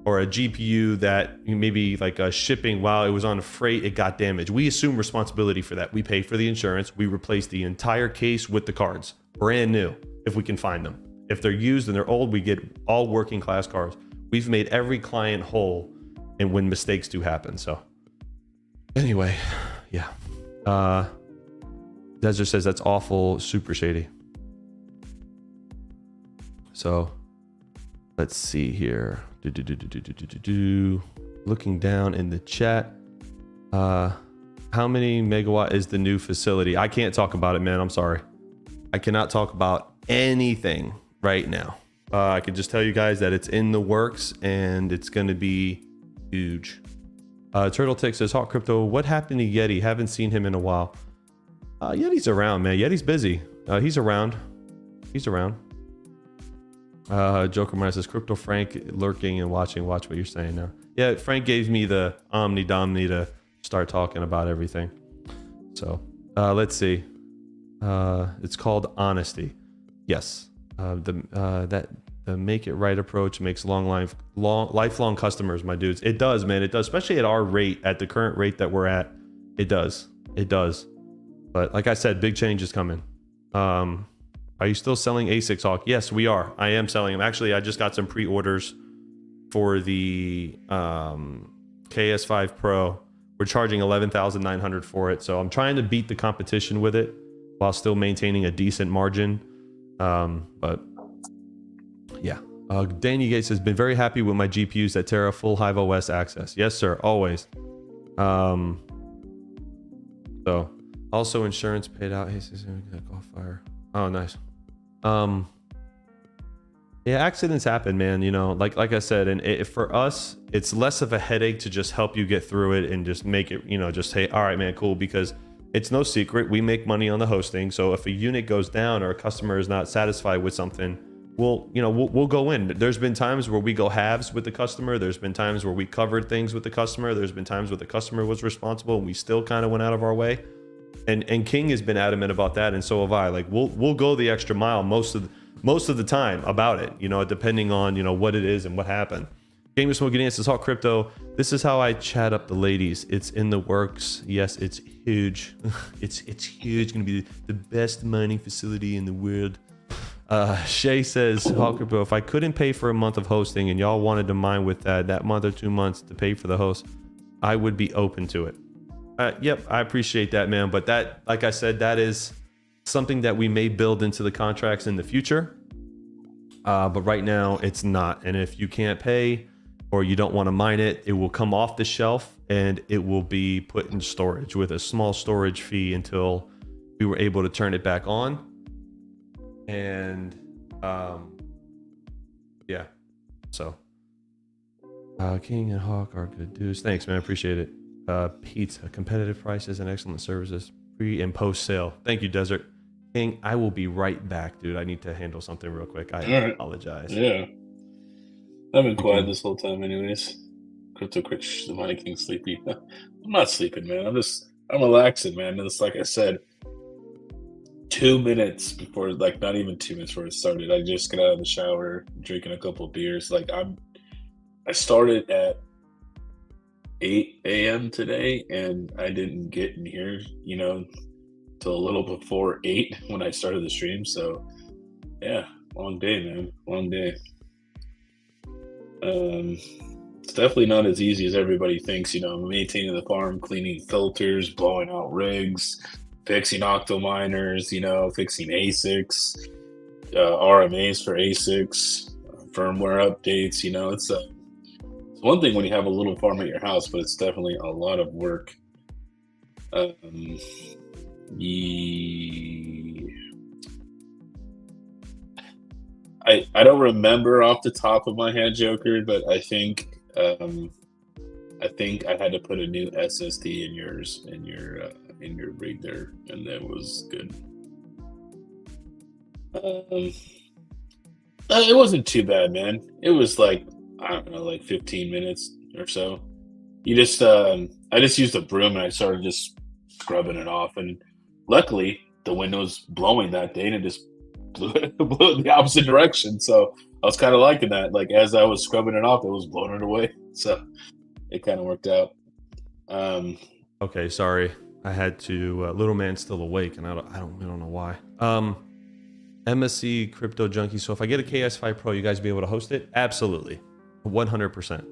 or a GPU that maybe like a shipping while it was on freight, it got damaged. We assume responsibility for that. We pay for the insurance. We replace the entire case with the cards, brand new, if we can find them. If they're used and they're old, we get all working class cards. We've made every client whole, and when mistakes do happen. So anyway, yeah. Desert says that's awful, super shady. So let's see here. Looking down in the chat. How many megawatt is the new facility? I can't talk about it, man. I'm sorry. I cannot talk about anything right now. I can just tell you guys that it's in the works and it's going to be huge. Turtle Tick says, Hawk Crypto, what happened to Yeti? Haven't seen him in a while. Yeti's around, man. Yeti's busy. He's around. Joker Mine says, Crypto Frank lurking and watching. Watch what you're saying now. Yeah, Frank gave me the Omni Domni to start talking about everything. So let's see. It's called Honesty. Yes. That the make it right approach makes lifelong customers, my dudes. It does, man. It does, especially at our rate, at the current rate that we're at. It does. It does. But like I said, big change is coming. Are you still selling ASICs, Hawk? Yes, we are. I am selling them. Actually, I just got some pre-orders for the KS5 Pro. We're charging $11,900 for it, so I'm trying to beat the competition with it while still maintaining a decent margin. But yeah, Danny Gates has been very happy with my GPUs at Terra full Hive OS access. Yes, sir, always. So also insurance paid out. Hey, call fire. Oh, nice. Yeah, accidents happen, man. You know, like I said, and for us, it's less of a headache to just help you get through it and just make it, you know, just say, all right, man, cool, because it's no secret we make money on the hosting. So if a unit goes down or a customer is not satisfied with something, we'll go in. There's been times where we go halves with the customer. There's been times where we covered things with the customer. There's been times where the customer was responsible and we still kind of went out of our way. And KiiNG has been adamant about that, and so have I. Like we'll go the extra mile most of the time about it, you know, depending on, you know, what it is and what happened. Gamer Smoking Dance says, all crypto. This is how I chat up the ladies. It's in the works. Yes, it's huge. it's huge. Gonna be the best mining facility in the world. Shay says, Hawk Crypto, if I couldn't pay for a month of hosting and y'all wanted to mine with that month or 2 months to pay for the host, I would be open to it. Yep, I appreciate that, man. But that, like I said, that is something that we may build into the contracts in the future. But right now it's not. And if you can't pay or you don't want to mine it, it will come off the shelf and it will be put in storage with a small storage fee until we were able to turn it back on. And yeah, so KiiNG and Hawk are good dudes. Thanks, man. I appreciate it. Pizza, competitive prices and excellent services, pre and post sale. Thank you, Desert. KiiNG, I will be right back, dude. I need to handle something real quick. I apologize. Yeah, I've been quiet this whole time, anyways. Crypto Critch, the Mighty King, sleepy. I'm not sleeping, man. I'm relaxing, man. It's like I said, 2 minutes before, like not even 2 minutes before it started, I just got out of the shower, drinking a couple of beers. Like I started at 8 a.m. today, and I didn't get in here, you know, till a little before 8 when I started the stream. So yeah, long day, man. Long day. It's definitely not as easy as everybody thinks, you know, maintaining the farm, cleaning filters, blowing out rigs, fixing octo miners, you know, fixing ASICs, RMAs for ASICs, firmware updates, you know, it's one thing when you have a little farm at your house, but it's definitely a lot of work. I don't remember off the top of my head, Joker, but I think I had to put a new SSD in your rig there, and that was good. It wasn't too bad, man. It was like, I don't know, like 15 minutes or so. I just used a broom and I started just scrubbing it off, and luckily the wind was blowing that day and it just blew in the opposite direction. So I was kind of liking that. Like as I was scrubbing it off, it was blowing it away. So it kind of worked out. Okay, sorry. I had to. Little man's still awake, and I don't know why. MSC Crypto Junkie. So if I get a KS5 Pro, you guys be able to host it? Absolutely, 100%.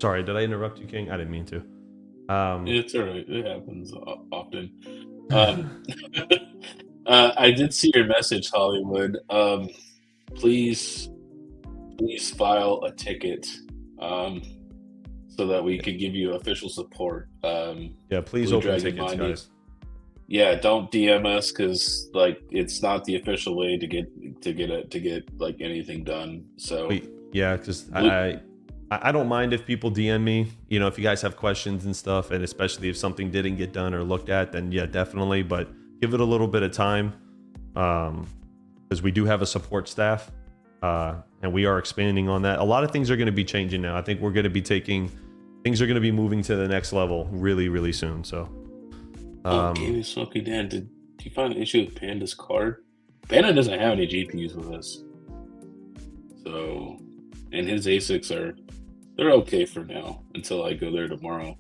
Sorry, did I interrupt you, KiiNG? I didn't mean to. It's all right. It happens often. I did see your message, Hollywood. Please file a ticket so that we could give you official support. Yeah, please Blue open Dragon tickets, Mining. guys. Yeah, don't DM us because like it's not the official way to get like anything done. So yeah, because I don't mind if people DM me. You know, if you guys have questions and stuff, and especially if something didn't get done or looked at, then yeah, definitely. But give it a little bit of time, because we do have a support staff, and we are expanding on that. A lot of things are going to be changing now. I think we're going to be things are going to be moving to the next level really, really soon. So, Gaming Smoky Dan, did you find an issue with Panda's card? Panda doesn't have any GPUs with us, So, and his ASICs they're okay for now until I go there tomorrow.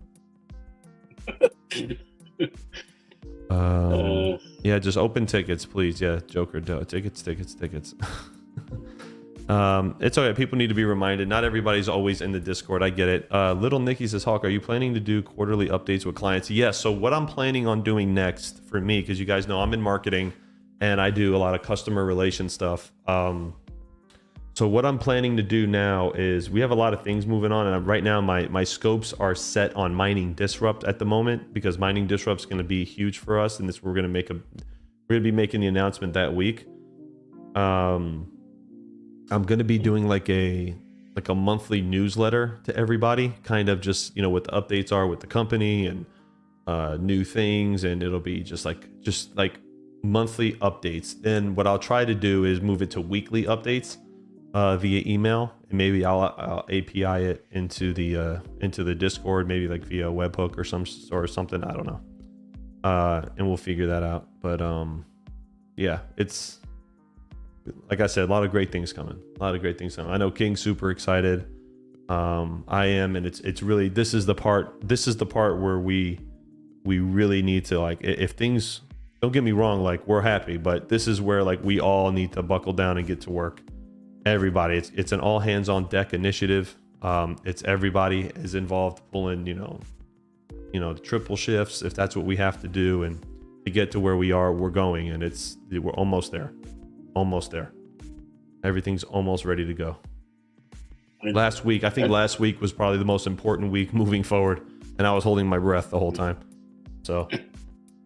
uh, Yeah, just open tickets, please. Yeah, Joker, tickets. It's okay. People need to be reminded. Not everybody's always in the Discord. I get it. Little Nikki says, Hawk, are you planning to do quarterly updates with clients? Yes. So what I'm planning on doing next for me, because you guys know I'm in marketing and I do a lot of customer relation stuff. So what I'm planning to do now is we have a lot of things moving on, and right now my scopes are set on mining disrupt at the moment, because mining disrupt is going to be huge for us, and we're going to be making the announcement that week. I'm going to be doing like a monthly newsletter to everybody, kind of just, what the updates are with the company and new things, and it'll be just like monthly updates. Then what I'll try to do is move it to weekly updates via email, and maybe I'll API it into the Discord, maybe like via a webhook or something. I don't know, and we'll figure that out. But yeah, it's like I said, a lot of great things coming. I know KiiNG's super excited. I am, and it's really, this is the part where we really need to, like, if things, don't get me wrong, like, we're happy, but this is where, like, we all need to buckle down and get to work. Everybody, it's an all hands on deck initiative. It's everybody is involved, pulling, triple shifts if that's what we have to do, and to get to where we're going, and we're almost there. Everything's almost ready to go. Last week was probably the most important week moving forward, and I was holding my breath the whole time. So,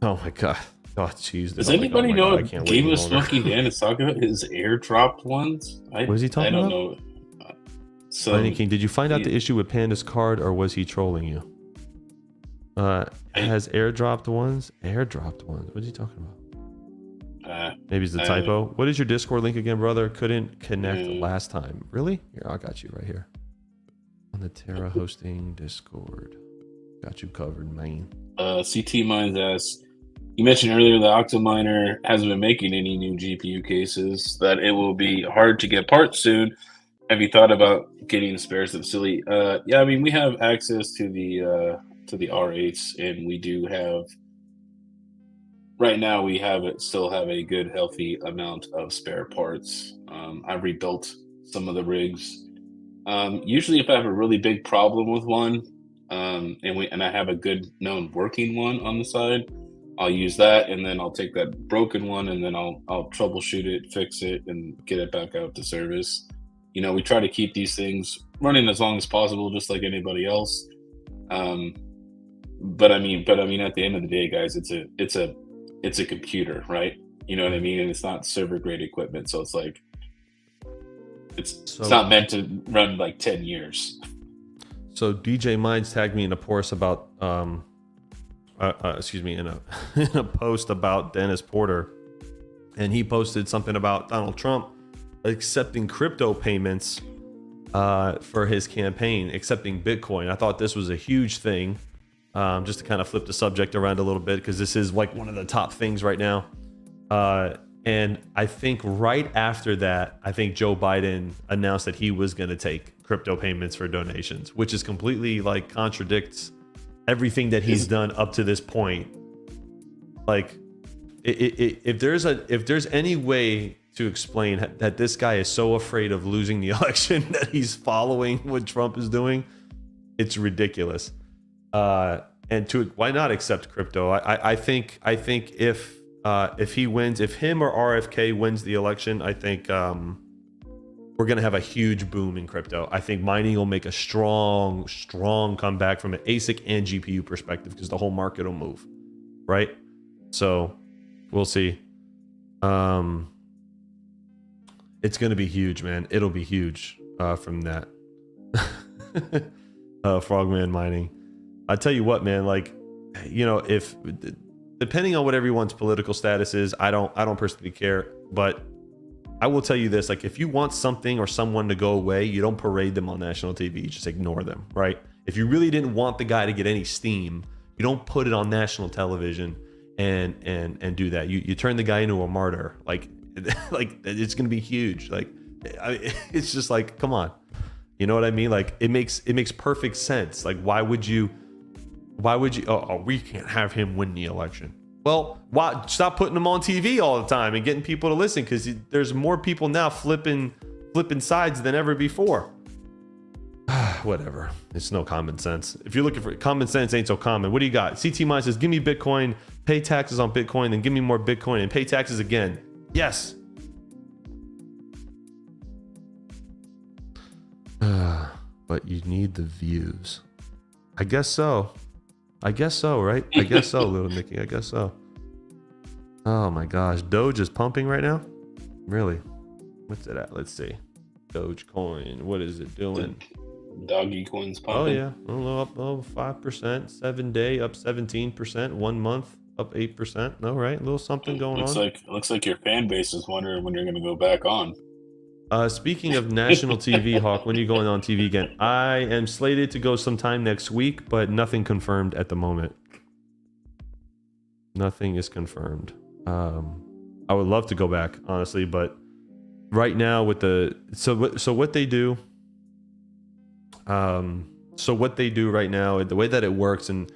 oh my god. Oh, jeez. Does anybody know what Game of Smoking Dan is talking about? His airdropped ones? What is he talking about? I don't know. So, Lightning King, did you find out the issue with Panda's card, or was he trolling you? Has airdropped ones? What is he talking about? Maybe it's the typo. What is your Discord link again, brother? Couldn't connect last time. Really? Here, I got you right here. On the Terra hosting Discord. Got you covered, man. CT Mines asks, you mentioned earlier that Octominer hasn't been making any new GPU cases, that it will be hard to get parts soon. Have you thought about getting the spares at the facility? Yeah, I mean, we have access to the R8s, and we do have, right now we still have a good healthy amount of spare parts. I've rebuilt some of the rigs. Usually if I have a really big problem with one, and I have a good known working one on the side, I'll use that, and then I'll take that broken one, and then I'll troubleshoot it, fix it, and get it back out to service. We try to keep these things running as long as possible, just like anybody else. But I mean, at the end of the day, guys, it's a computer, right? You know what I mean? And it's not server grade equipment, so it's like it's not meant to run like 10 years. So DJ Mines tagged me in a post about in a post about Dennis Porter, and he posted something about Donald Trump accepting crypto payments for his campaign, accepting Bitcoin. I thought this was a huge thing, just to kind of flip the subject around a little bit, because this is like one of the top things right now. And I think right after that, I think Joe Biden announced that he was going to take crypto payments for donations, which is completely like contradicts everything that he's done up to this point. Like, if there's any way to explain that this guy is so afraid of losing the election that he's following what Trump is doing, it's ridiculous. And why not accept crypto? I think if he wins, if him or RFK wins the election, I think we're going to have a huge boom in crypto. I think mining will make a strong comeback from an ASIC and GPU perspective, because the whole market will move, right? So we'll see. It's going to be huge, man. It'll be huge from that. Frogman mining. I tell you what, man, like, if depending on what everyone's political status is, I don't personally care, but I will tell you this, like, if you want something or someone to go away, you don't parade them on national TV, you just ignore them, right? If you really didn't want the guy to get any steam, you don't put it on national television and do that. You turn the guy into a martyr. Like it's going to be huge. Like, It's just like, come on. You know what I mean? Like it makes perfect sense. Like why would you we can't have him win the election. Well, why stop putting him on TV all the time and getting people to listen, because there's more people now flipping sides than ever before. Whatever. It's no common sense. If you're looking for common sense, ain't so common. What do you got? CT Mine says, give me Bitcoin, pay taxes on Bitcoin, then give me more Bitcoin and pay taxes again. Yes. But you need the views. I guess so, right? I guess so, little Nicky. I guess so. Oh my gosh. Doge is pumping right now? Really? What's it at? Let's see. Dogecoin. What is it doing? Doggy coins pumping. Oh yeah. Up 5%. 7 day up 17%. 1 month up 8%. No, right? A little something going on. Looks like your fan base is wondering when you're going to go back on. Speaking of national TV, Hawk, when are you going on TV again? I am slated to go sometime next week, but nothing confirmed at the moment. Nothing is confirmed. I would love to go back, honestly, but right now with the so what they do, right now, the way that it works, and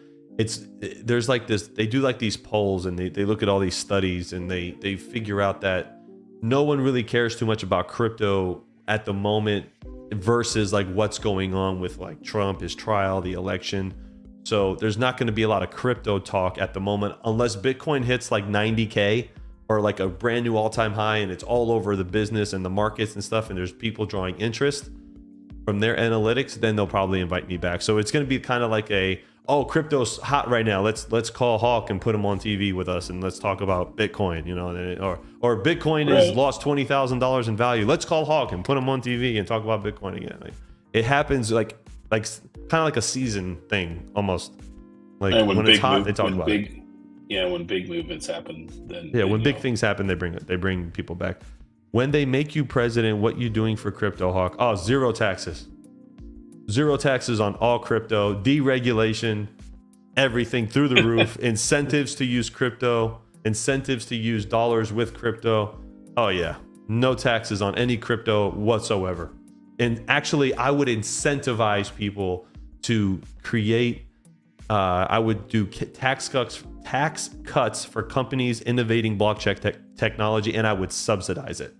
there's like this, they do like these polls, and they look at all these studies, and they figure out that no one really cares too much about crypto at the moment versus like what's going on with like Trump, his trial, the election. So there's not going to be a lot of crypto talk at the moment unless Bitcoin hits like 90K or like a brand new all-time high and it's all over the business and the markets and stuff, and there's people drawing interest from their analytics, then they'll probably invite me back. So it's going to be kind of like crypto's hot right now. Let's call Hawk and put him on TV with us, and let's talk about Bitcoin, or Bitcoin has lost $20,000 in value. Let's call Hawk and put him on TV and talk about Bitcoin again. Like, it happens like kind of like a season thing almost. Like when it's hot, they talk about it. Yeah, when big movements happen, then when big things happen, they bring people back. When they make you president, what you doing for crypto, Hawk? Oh, zero taxes. Zero taxes on all crypto, deregulation, everything through the roof, incentives to use crypto, incentives to use dollars with crypto. Oh yeah, no taxes on any crypto whatsoever. And actually, I would incentivize people to create, I would do tax cuts for companies innovating blockchain technology, and I would subsidize it.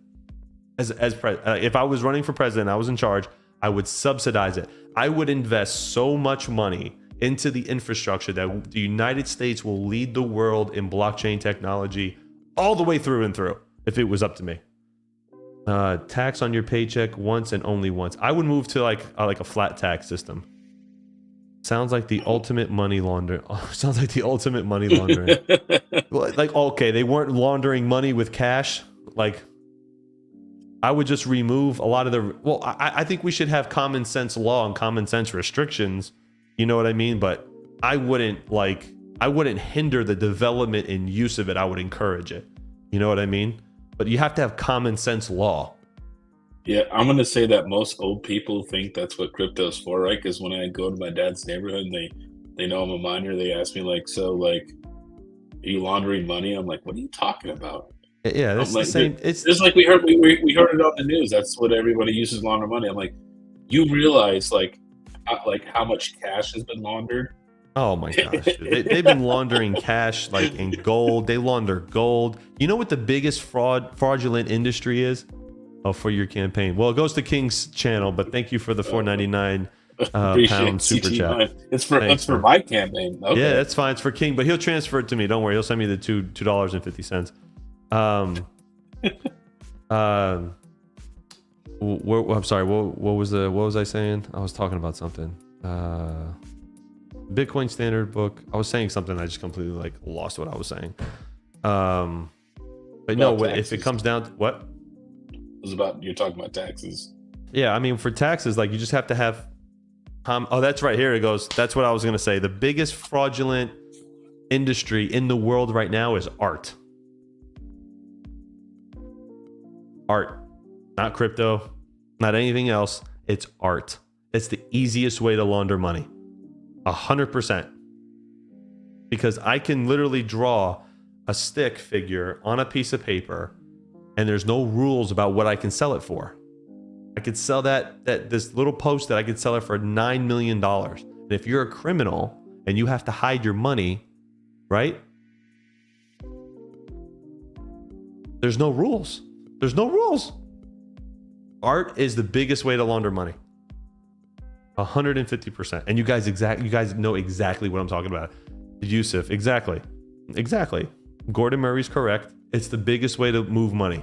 If I was running for president, I was in charge, I would subsidize it. I would invest so much money into the infrastructure that the United States will lead the world in blockchain technology all the way through and through, if it was up to me. Tax on your paycheck once and only once. I would move to like a flat tax system. Sounds like the ultimate money laundering. Sounds like the ultimate money laundering. Like, okay, they weren't laundering money with cash. Like, I would just remove a lot of the. Well, I think we should have common sense law and common sense restrictions. You know what I mean? But I wouldn't hinder the development and use of it. I would encourage it. You know what I mean? But you have to have common sense law. Yeah, I'm going to say that most old people think that's what crypto's for, right? Because when I go to my dad's neighborhood and they know I'm a miner, they ask me like, so like, are you laundering money? I'm like, what are you talking about? Yeah, that's the same. It's like we heard it on the news. That's what everybody uses to launder money. I'm like, you realize like how much cash has been laundered? Oh my gosh, they've been laundering cash like in gold. They launder gold. You know what the biggest fraudulent industry is? Oh, for your campaign. Well, it goes to KiiNG's channel, but thank you for the $4.99 pound super chat. It's for my campaign. Okay. Yeah, that's fine. It's for KiiNG, but he'll transfer it to me. Don't worry. He'll send me the $2.50. I'm sorry. What was I saying? I was talking about something. Bitcoin Standard Book. I was saying something. I just completely like lost what I was saying. But no, if it comes down to what? You're talking about taxes. Yeah, I mean, for taxes, like you just have to have. Oh, that's right. Here it goes. That's what I was gonna say. The biggest fraudulent industry in the world right now is art. Art, not crypto, not anything else. It's art. It's the easiest way to launder money. 100%. Because I can literally draw a stick figure on a piece of paper, and there's no rules about what I can sell it for. I could sell that this little post that I could sell it for $9 million. And if you're a criminal and you have to hide your money, right? There's no rules. There's no rules. Art is the biggest way to launder money. 150%. And you guys know exactly what I'm talking about. Yusuf, exactly. Gordon Murray's correct. It's the biggest way to move money.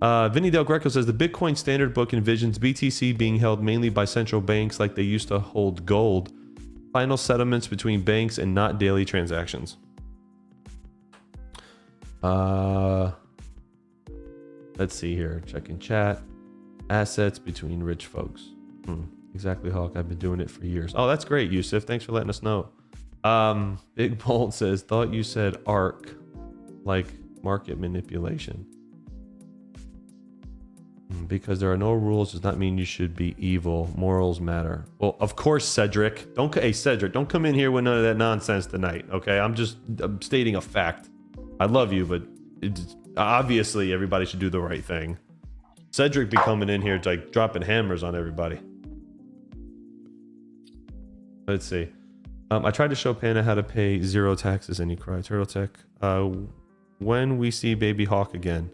Vinny Del Greco says the Bitcoin standard book envisions BTC being held mainly by central banks like they used to hold gold. Final settlements between banks and not daily transactions. Let's see here. Checking chat. Assets between rich folks. Exactly, Hawk. I've been doing it for years. Oh, that's great, Yusuf. Thanks for letting us know. Big Bolt says, thought you said ARC, like market manipulation. Because there are no rules does not mean you should be evil. Morals matter. Well, of course, Cedric. Cedric, don't come in here with none of that nonsense tonight. Okay, I'm stating a fact. I love you, but obviously everybody should do the right thing. Cedric be coming in here like dropping hammers on everybody. Let's see. I tried to show Panda how to pay 0 taxes and he cried. Turtle Tech. When we see Baby Hawk again.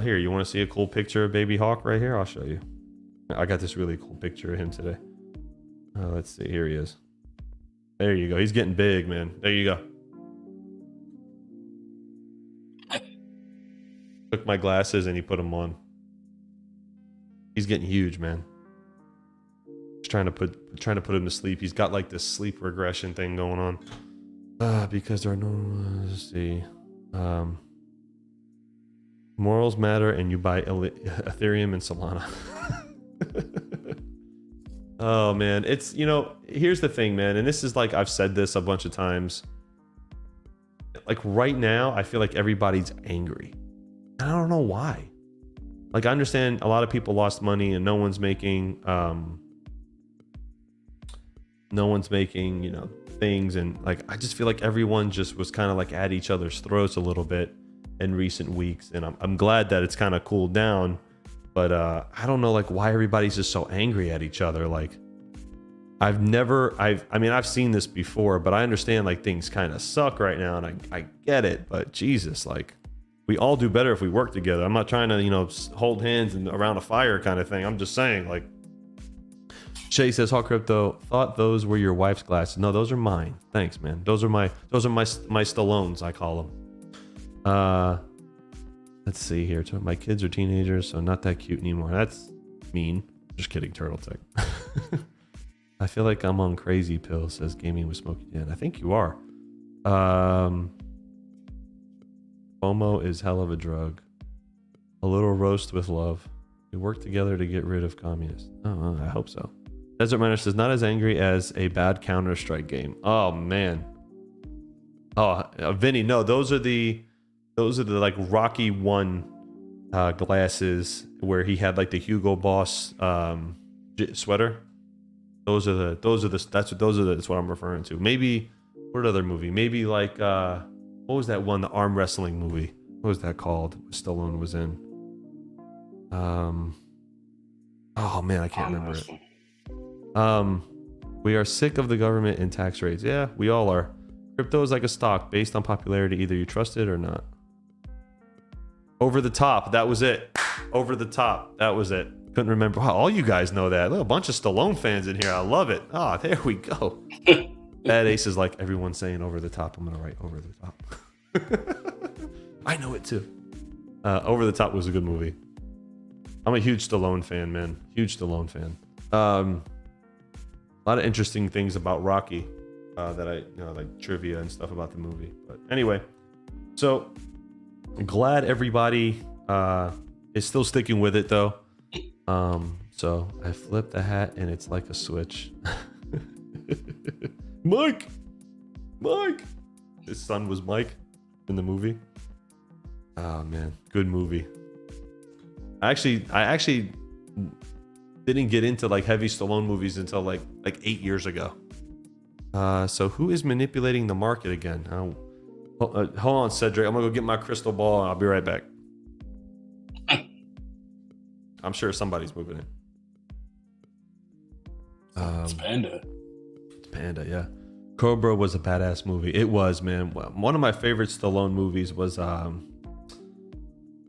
Here, you want to see a cool picture of Baby Hawk right here? I'll show you. I got this really cool picture of him today. Let's see. Here he is. There you go. He's getting big, man. There you go. Took my glasses and he put them on. He's getting huge, man. Just trying to put him to sleep. He's got like this sleep regression thing going on. Because there are no, let's see. Morals matter and you buy Ethereum and Solana. Oh man, it's, you know, here's the thing, man, and this is like, I've said this a bunch of times. Like right now, I feel like everybody's angry. I don't know why. Like I understand a lot of people lost money and no one's making, you know, things, and like I just feel like everyone just was kind of like at each other's throats a little bit in recent weeks, and I'm glad that it's kind of cooled down, but I don't know like why everybody's just so angry at each other. Like I mean I've seen this before, but I understand like things kind of suck right now, and I get it, but Jesus, like we all do better if we work together. I'm not trying to, you know, hold hands and around a fire kind of thing. I'm just saying, like, Shay says, Hawk Crypto, thought those were your wife's glasses. No, those are mine. Thanks, man. Those are my Stallones, I call them. Let's see here. My kids are teenagers, so not that cute anymore. That's mean. Just kidding, Turtle Tech. I feel like I'm on crazy pills, says Gaming with Smokey Dan. I think you are. FOMO is hell of a drug. A little roast with love. We work together to get rid of communists. Oh, I hope so. Desert Miner says, not as angry as a bad Counter-Strike game. Oh man. Oh, Vinny, no, those are the like Rocky 1 glasses where he had like the Hugo Boss sweater. That's what I'm referring to. Maybe what other movie? Maybe like what was that one? The arm wrestling movie. What was that called? Stallone was in. Oh man, I can't remember it. We are sick of the government and tax rates. Yeah, we all are. Crypto is like a stock based on popularity. Either you trust it or not. Over the top. That was it. Over the top. That was it. Couldn't remember. Wow, all you guys know that. Look, a bunch of Stallone fans in here. I love it. Ah, there we go. Bad Ace is like everyone saying over the top. I'm gonna write over the top. I know it too. Over the Top was a good movie. I'm a huge Stallone fan, man. Huge Stallone fan. A lot of interesting things about Rocky that I, you know, like trivia and stuff about the movie. But anyway, so I'm glad everybody is still sticking with it though. So I flipped the hat and it's like a switch. Mike. His son was Mike in the movie. Oh man, good movie. I actually didn't get into like heavy Stallone movies until like 8 years ago. So who is manipulating the market again? Hold on, Cedric. I'm gonna go get my crystal ball and I'll be right back. I'm sure somebody's moving it. It's Panda. It's Panda, yeah. Cobra was a badass movie. It was, man. One of my favorite Stallone movies was oh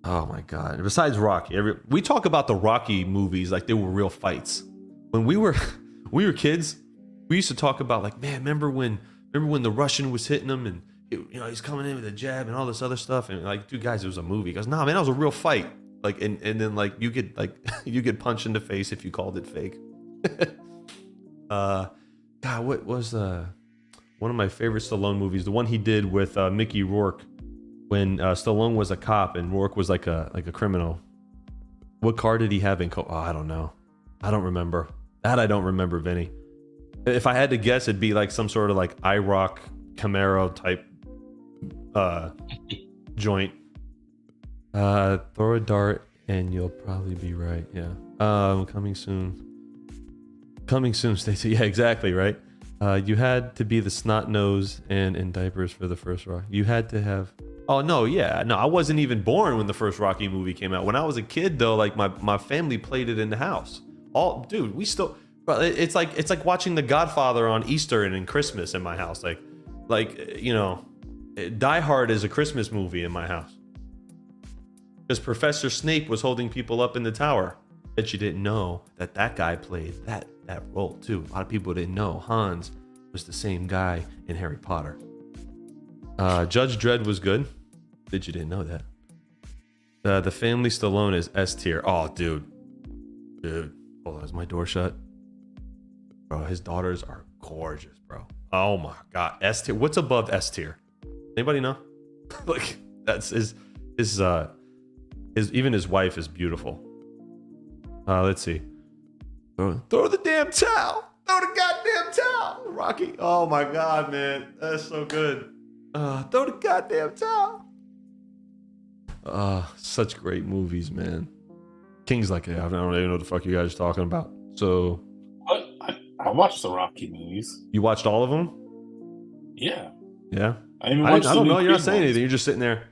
my god. Besides Rocky, we talk about the Rocky movies like they were real fights. When we were kids, we used to talk about like, man, remember when the Russian was hitting him and he's coming in with a jab and all this other stuff, and like, dude, guys, it was a movie. He goes, nah, man, that was a real fight. Like, and then like you get punched in the face if you called it fake. God, what was one of my favorite Stallone movies? The one he did with Mickey Rourke when Stallone was a cop and Rourke was like a criminal. What car did he have in? I don't know. I don't remember. I don't remember, Vinny. If I had to guess, it'd be like some sort of like IROC Camaro type joint. Throw a dart and you'll probably be right. Yeah. Coming soon. Stacey. Yeah, exactly, right. You had to be the snot nose and in diapers for the first Rock. You had to have. Oh no, yeah, no, I wasn't even born when the first Rocky movie came out. When I was a kid, though, like my family played it in the house. Dude, we still. It's like watching The Godfather on Easter and in Christmas in my house. Like Die Hard is a Christmas movie in my house. Because Professor Snape was holding people up in the tower. Bet you didn't know that guy played that role too. A lot of people didn't know Hans was the same guy in Harry Potter. Judge Dredd was good. Bet you didn't know that. The family Stallone is S tier. Oh, dude. Hold on, is my door shut? Bro, his daughters are gorgeous, bro. Oh my god, S tier. What's above S tier? Anybody know? Like, that's his even his wife is beautiful. Let's see. Throw the damn towel. Throw the goddamn towel. Rocky. Oh my god, man. That's so good. Throw the goddamn towel. Such great movies, man. KiiNG's like, I don't even know what the fuck you guys are talking about. So What? I watched the Rocky movies. you watched all of them? Yeah. Yeah. I even I watched don't the know. new You're not Creed saying ones. anything. You're just sitting there.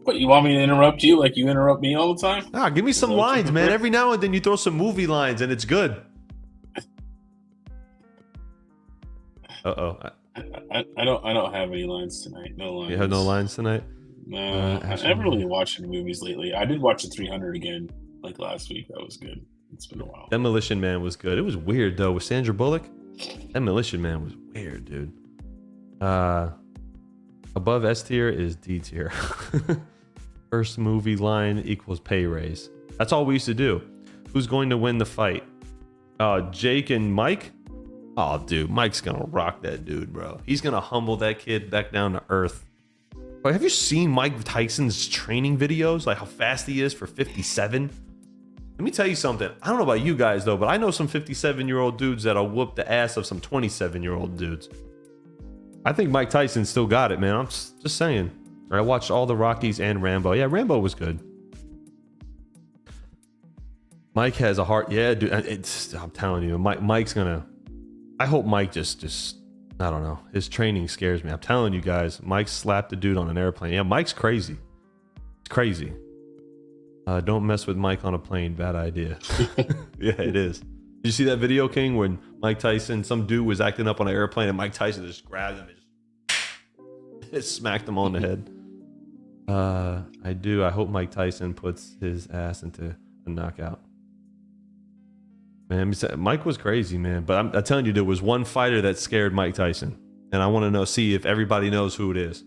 What, you want me to interrupt you like you interrupt me all the time? Give me some that what you lines, man. prefer? Every now and then you throw some movie lines and it's good. Uh-oh. I don't have any lines tonight. No lines. You have no lines tonight? No, I actually, haven't really watched any movies lately. I did watch the 300 again, like last week. That was good. It's been a while. Demolition Man was good. It was weird, though, with Sandra Bullock. Demolition Man was weird, dude. Above S tier is D tier. First movie line equals pay raise. That's all we used to do. Who's going to win the fight? Jake and Mike? Oh, dude, Mike's gonna rock that dude, bro. He's gonna humble that kid back down to earth. Bro, have you seen Mike Tyson's training videos? Like how fast he is for 57? Let me tell you something. I don't know about you guys, though, but I know some 57-year-old dudes that'll whoop the ass of some 27-year-old dudes. I think Mike Tyson still got it, man. I'm just saying. I watched all the Rockies and Rambo. Yeah, Rambo was good. Mike has a heart. Yeah, dude. I'm telling you, Mike's gonna. I hope Mike just. I don't know. His training scares me. I'm telling you guys, Mike slapped a dude on an airplane. Yeah, Mike's crazy. It's crazy. Don't mess with Mike on a plane. Bad idea. Yeah, it is. Did you see that video, King, when Mike Tyson, some dude was acting up on an airplane and Mike Tyson just grabbed him and just smacked him on the head? I do. I hope Mike Tyson puts his ass into a knockout. Man, Mike was crazy, man. But I'm telling you, there was one fighter that scared Mike Tyson, and I want to see if everybody knows who it is.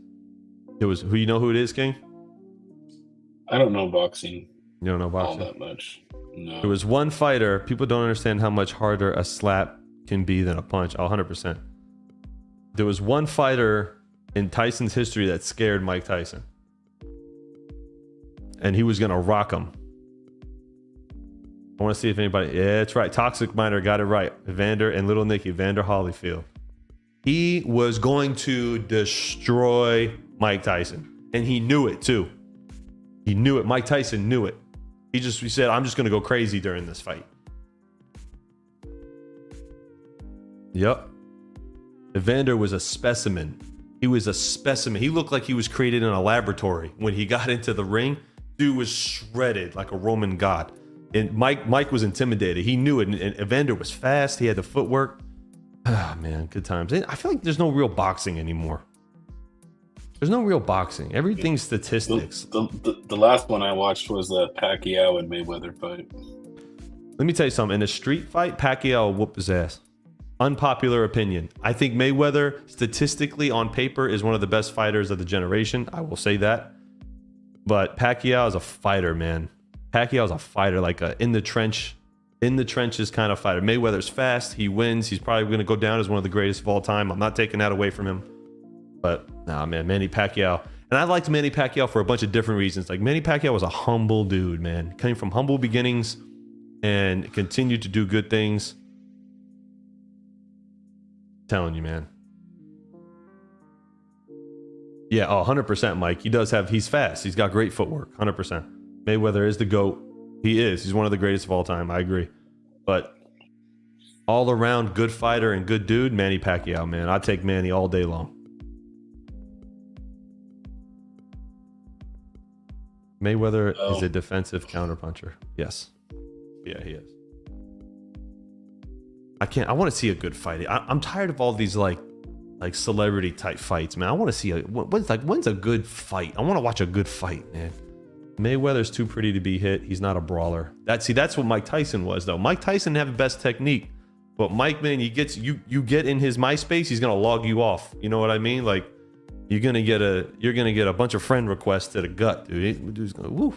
It was who? You know who it is, King? I don't know boxing. You don't know boxing all that much. No. There was one fighter. People don't understand how much harder a slap can be than a punch. 100%. There was one fighter in Tyson's history that scared Mike Tyson, and he was gonna rock him. I want to see if anybody. Yeah, that's right. Toxic Miner got it right. Evander and Little Nicky, Evander Holyfield. He was going to destroy Mike Tyson, and he knew it too. He knew it. Mike Tyson knew it. He said, "I'm just going to go crazy during this fight." Yep. Evander was a specimen. He was a specimen. He looked like he was created in a laboratory when he got into the ring. Dude was shredded like a Roman god. And Mike was intimidated. He knew it. And Evander was fast. He had the footwork. Ah, man, good times. I feel like there's no real boxing anymore. There's no real boxing. Everything's statistics. The last one I watched was the Pacquiao and Mayweather fight. Let me tell you something. In a street fight, Pacquiao will whoop his ass. Unpopular opinion. I think Mayweather, statistically on paper, is one of the best fighters of the generation. I will say that. But Pacquiao is a fighter, man. Pacquiao is a fighter, like a in the trenches kind of fighter. Mayweather's fast. He wins. He's probably going to go down as one of the greatest of all time. I'm not taking that away from him. But nah, man, Manny Pacquiao. And I liked Manny Pacquiao for a bunch of different reasons. Like Manny Pacquiao was a humble dude, man. Came from humble beginnings and continued to do good things. Telling you, man. Yeah, 100%, Mike. He's fast. He's got great footwork, 100%. Mayweather is the GOAT. He is. He's one of the greatest of all time. I agree. But all around good fighter and good dude, Manny Pacquiao, man. I'd take Manny all day long. Mayweather is a defensive counterpuncher. Yes. Yeah, he is. I want to see a good fight. I'm tired of all these like celebrity type fights, man. I want to see when's a good fight? I want to watch a good fight, man. Mayweather's too pretty to be hit. He's not a brawler. That's what Mike Tyson was, though. Mike Tyson didn't have the best technique, but Mike, man, you get in his MySpace, he's gonna log you off. You know what I mean? Like you're gonna get a bunch of friend requests to the gut, dude. Dude's gonna woo.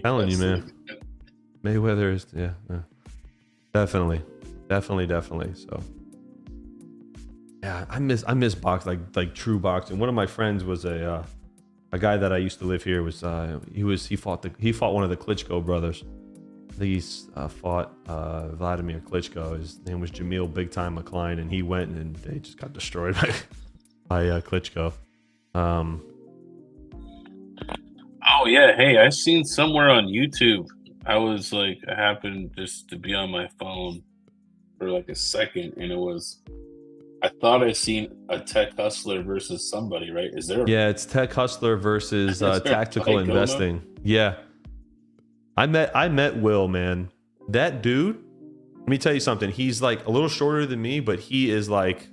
Telling you, man. Mayweather is yeah. Definitely. So yeah, I miss box like true boxing. One of my friends was a guy that I used to live here was he fought one of the Klitschko brothers. He's fought Vladimir Klitschko. His name was Jamil Big Time McCline, and he went and they just got destroyed by Klitschko. Oh yeah, hey, I seen somewhere on YouTube. I happened just to be on my phone for like a second, and I thought I seen a Tech Hustler versus somebody, right? Is there? Yeah, it's Tech Hustler versus Tactical Investing. Yeah, I met Will, man. That dude. Let me tell you something. He's like a little shorter than me, but he is like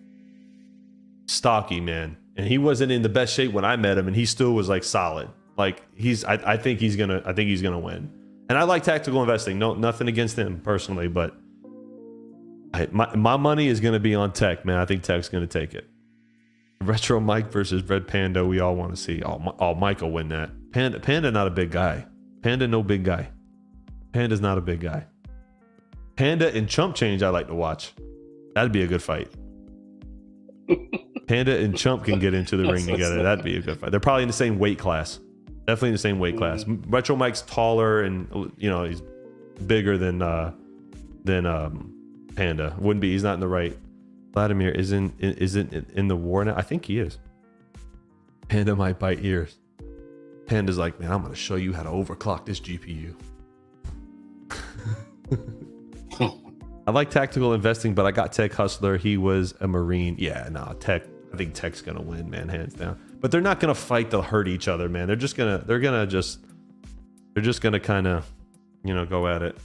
stocky, man. And he wasn't in the best shape when I met him, and he still was like solid. Like I think he's gonna win. And I like Tactical Investing. No, nothing against him personally, but my money is gonna be on Tech, man. I think Tech's gonna take it. Retro Mike versus Red Panda. We all want to see. Oh, Mike will win that. Panda not a big guy. Panda no big guy. Panda's not a big guy. Panda and Chump Change I like to watch. That'd be a good fight. Panda and Chump can get into the ring together. That'd be a good fight. They're probably in the same weight class. Definitely in the same weight class. Retro Mike's taller and he's bigger than Panda. Wouldn't be. He's not in the right. Vladimir isn't in the war now. I think he is. Panda might bite ears. Panda's like, man, I'm gonna show you how to overclock this GPU. I like Tactical Investing, but I got Tech Hustler. He was a Marine. Yeah, nah, Tech. I think Tech's gonna win, man, hands down. But they're not gonna fight to hurt each other, man. They're just gonna kind of, go at it.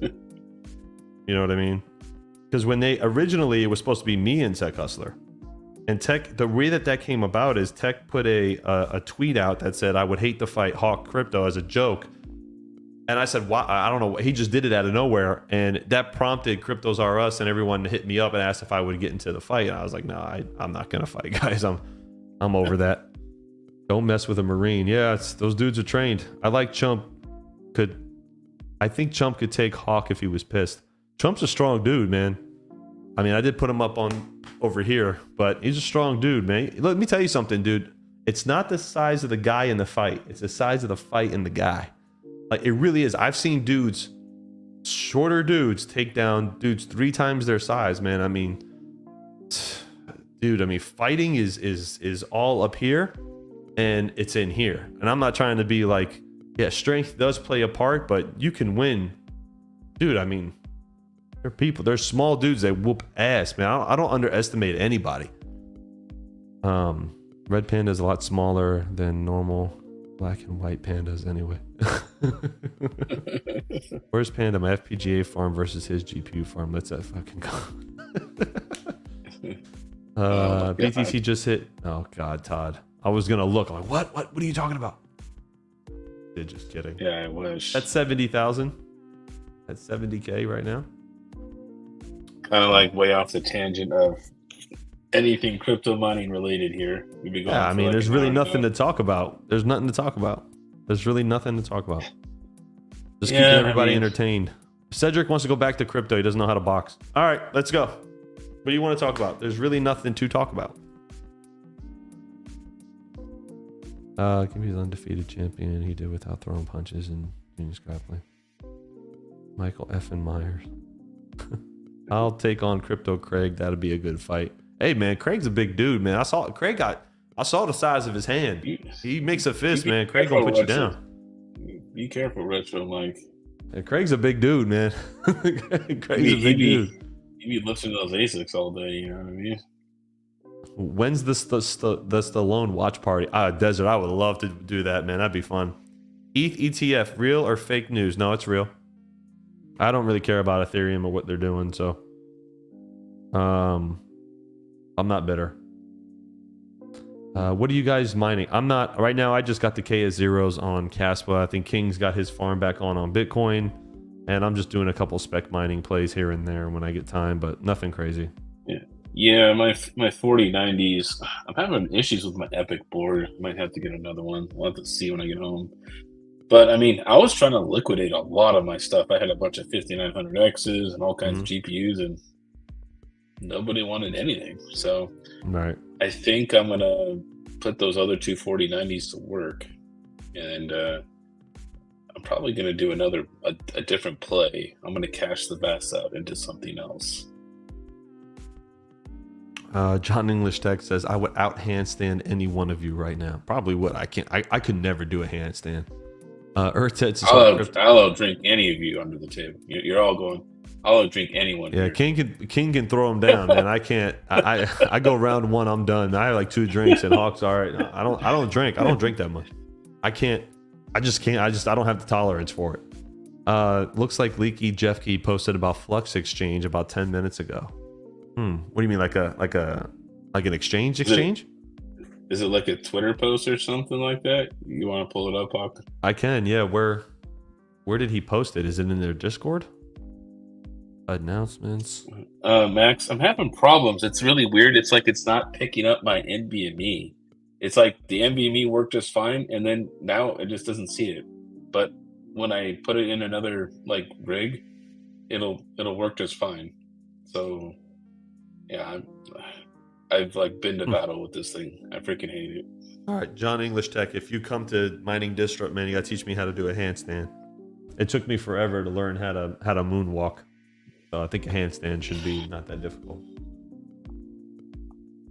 You know what I mean? Because when originally it was supposed to be me and Tech Hustler, and Tech, the way that came about is Tech put a tweet out that said I would hate to fight Hawk Crypto as a joke. And I said, "Why?" I don't know. He just did it out of nowhere, and that prompted Cryptos R Us and everyone to hit me up and ask if I would get into the fight. And I was like, "No, I'm not gonna fight, guys. I'm over that. Don't mess with a Marine." Yeah, those dudes are trained. I like Chump. I think Chump could take Hawk if he was pissed. Chump's a strong dude, man. I mean, I did put him up on over here, but he's a strong dude, man. Let me tell you something, dude. It's not the size of the guy in the fight. It's the size of the fight and the guy. Like, it really is. I've seen dudes, shorter dudes, take down dudes 3 times their size, man. I mean, dude, fighting is all up here and it's in here. And I'm not trying to be like, yeah, strength does play a part, but you can win. Dude, there's small dudes that whoop ass, man. I don't underestimate anybody. Red panda is a lot smaller than normal black and white pandas anyway. Where's Panda? My FPGA farm versus his GPU farm. Let's that fucking go. Oh my BTC god. just hit. Oh god, Todd. I was gonna look. I'm like, what? What are you talking about? Dude, just kidding. Yeah, I wish. That's 70,000. That's 70K right now. Kind of like way off the tangent of anything crypto mining related here. We'd be going Yeah, I for mean, like there's an really hour and a nothing to half. talk about. There's nothing to talk about. There's really nothing to talk about. Just keeping Yeah, I everybody mean, entertained. Cedric wants to go back to crypto. He doesn't know how to box. All right, let's go. What do you want to talk about? There's really nothing to talk about. Give me the undefeated champion. He did without throwing punches and genius grappling. Michael F. Myers. I'll take on Crypto Craig. That'd be a good fight. Hey man, Craig's a big dude, man. I saw the size of his hand. He makes a fist, be man. Craig careful, gonna put you Retro. down. Be careful, Retro Mike. Yeah, Craig's a big dude, man. Craig's a He big be dude. he be lifting those ASICs all day. You know what I mean? When's the Stallone watch party? Desert. I would love to do that, man. That'd be fun. ETH ETF, real or fake news? No, it's real. I don't really care about Ethereum or what they're doing, so I'm not bitter. What are you guys mining? I'm not right now. I just got the K as zeros on Caspa. I think KiiNG's got his farm back on Bitcoin, and I'm just doing a couple spec mining plays here and there when I get time, but nothing crazy. Yeah, my 4090s. I'm having issues with my Epic board. Might have to get another one. We'll have to see when I get home. But I mean, I was trying to liquidate a lot of my stuff. I had a bunch of 5900Xs and all kinds of GPUs, and nobody wanted anything. So Right. I think I'm gonna put those other two 4090s to work, and I'm probably gonna do a different play. I'm gonna cash the VAS out into something else. John English Tech says I would out handstand any one of you right now. Probably would. I can't. I could never do a handstand. Earth says I'll drink any of you under the table. You're all going. I'll drink anyone. Yeah, here. KiiNG can throw him down, man. I can't. I go round one. I'm done. I have like 2 drinks, and Hawk's all right. I don't drink. I don't drink that much. I can't. I just can't. I don't have the tolerance for it. Looks like Leaky Jeff Key posted about Flux Exchange about 10 minutes ago. What do you mean, like an exchange? Is it like a Twitter post or something like that? You want to pull it up, Hawk? I can. Yeah. Where did he post it? Is it in their Discord? Announcements. Max, I'm having problems. It's really weird. It's like it's not picking up my NVMe. It's like the NVMe worked just fine, and then now it just doesn't see it. But when I put it in another like rig, it'll work just fine. So yeah, I've like been to battle with this thing. I freaking hate it. All right, John English Tech. If you come to mining distro, man, you gotta teach me how to do a handstand. It took me forever to learn how to moonwalk. So I think a handstand should be not that difficult.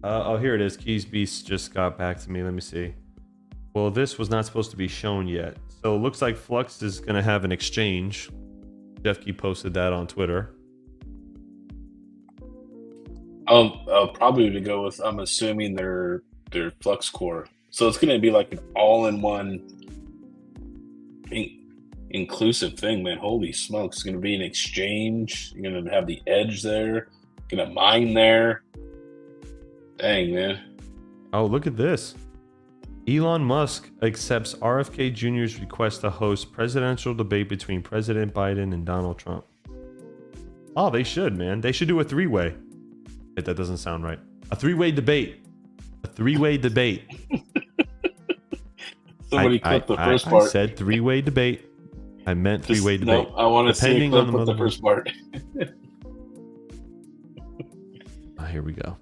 Oh, here it is. Keys Beast just got back to me. Let me see. Well, this was not supposed to be shown yet. So it looks like Flux is going to have an exchange. Jeff Key posted that on Twitter. I'll probably go with, I'm assuming their Flux core. So it's going to be like an all-in-one inclusive thing, man. Holy smokes. It's going to be an exchange. You're going to have the edge there. Going to mine there. Dang, man. Oh, look at this. Elon Musk accepts RFK Jr.'s request to host presidential debate between President Biden and Donald Trump. Oh, they should, man. They should do a 3-way. If that doesn't sound right. A 3-way debate. A 3-way debate. Somebody clip the first part. I said 3-way debate. I meant 3-way debate. No, I want to see a clip with the first part. Here we go.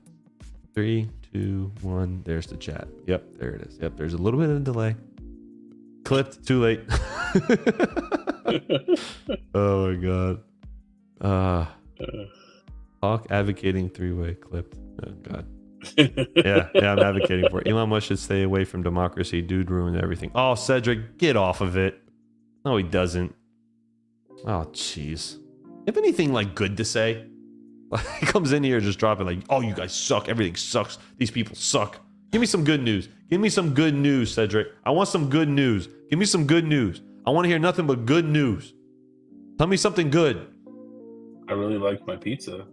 3, 2, 1. There's the chat. Yep, there it is. Yep, there's a little bit of a delay. Clipped. Too late. Oh my god. Hawk advocating 3-way clipped. Oh god. yeah, I'm advocating for it. Elon Musk should stay away from democracy. Dude ruined everything. Oh, Cedric, get off of it. No, he doesn't. Oh, jeez. You have anything like good to say? He comes in here just dropping like, "Oh, you guys suck. Everything sucks. These people suck. Give me some good news. Give me some good news, Cedric. I want some good news. Give me some good news. I want to hear nothing but good news. Tell me something good. I really like my pizza.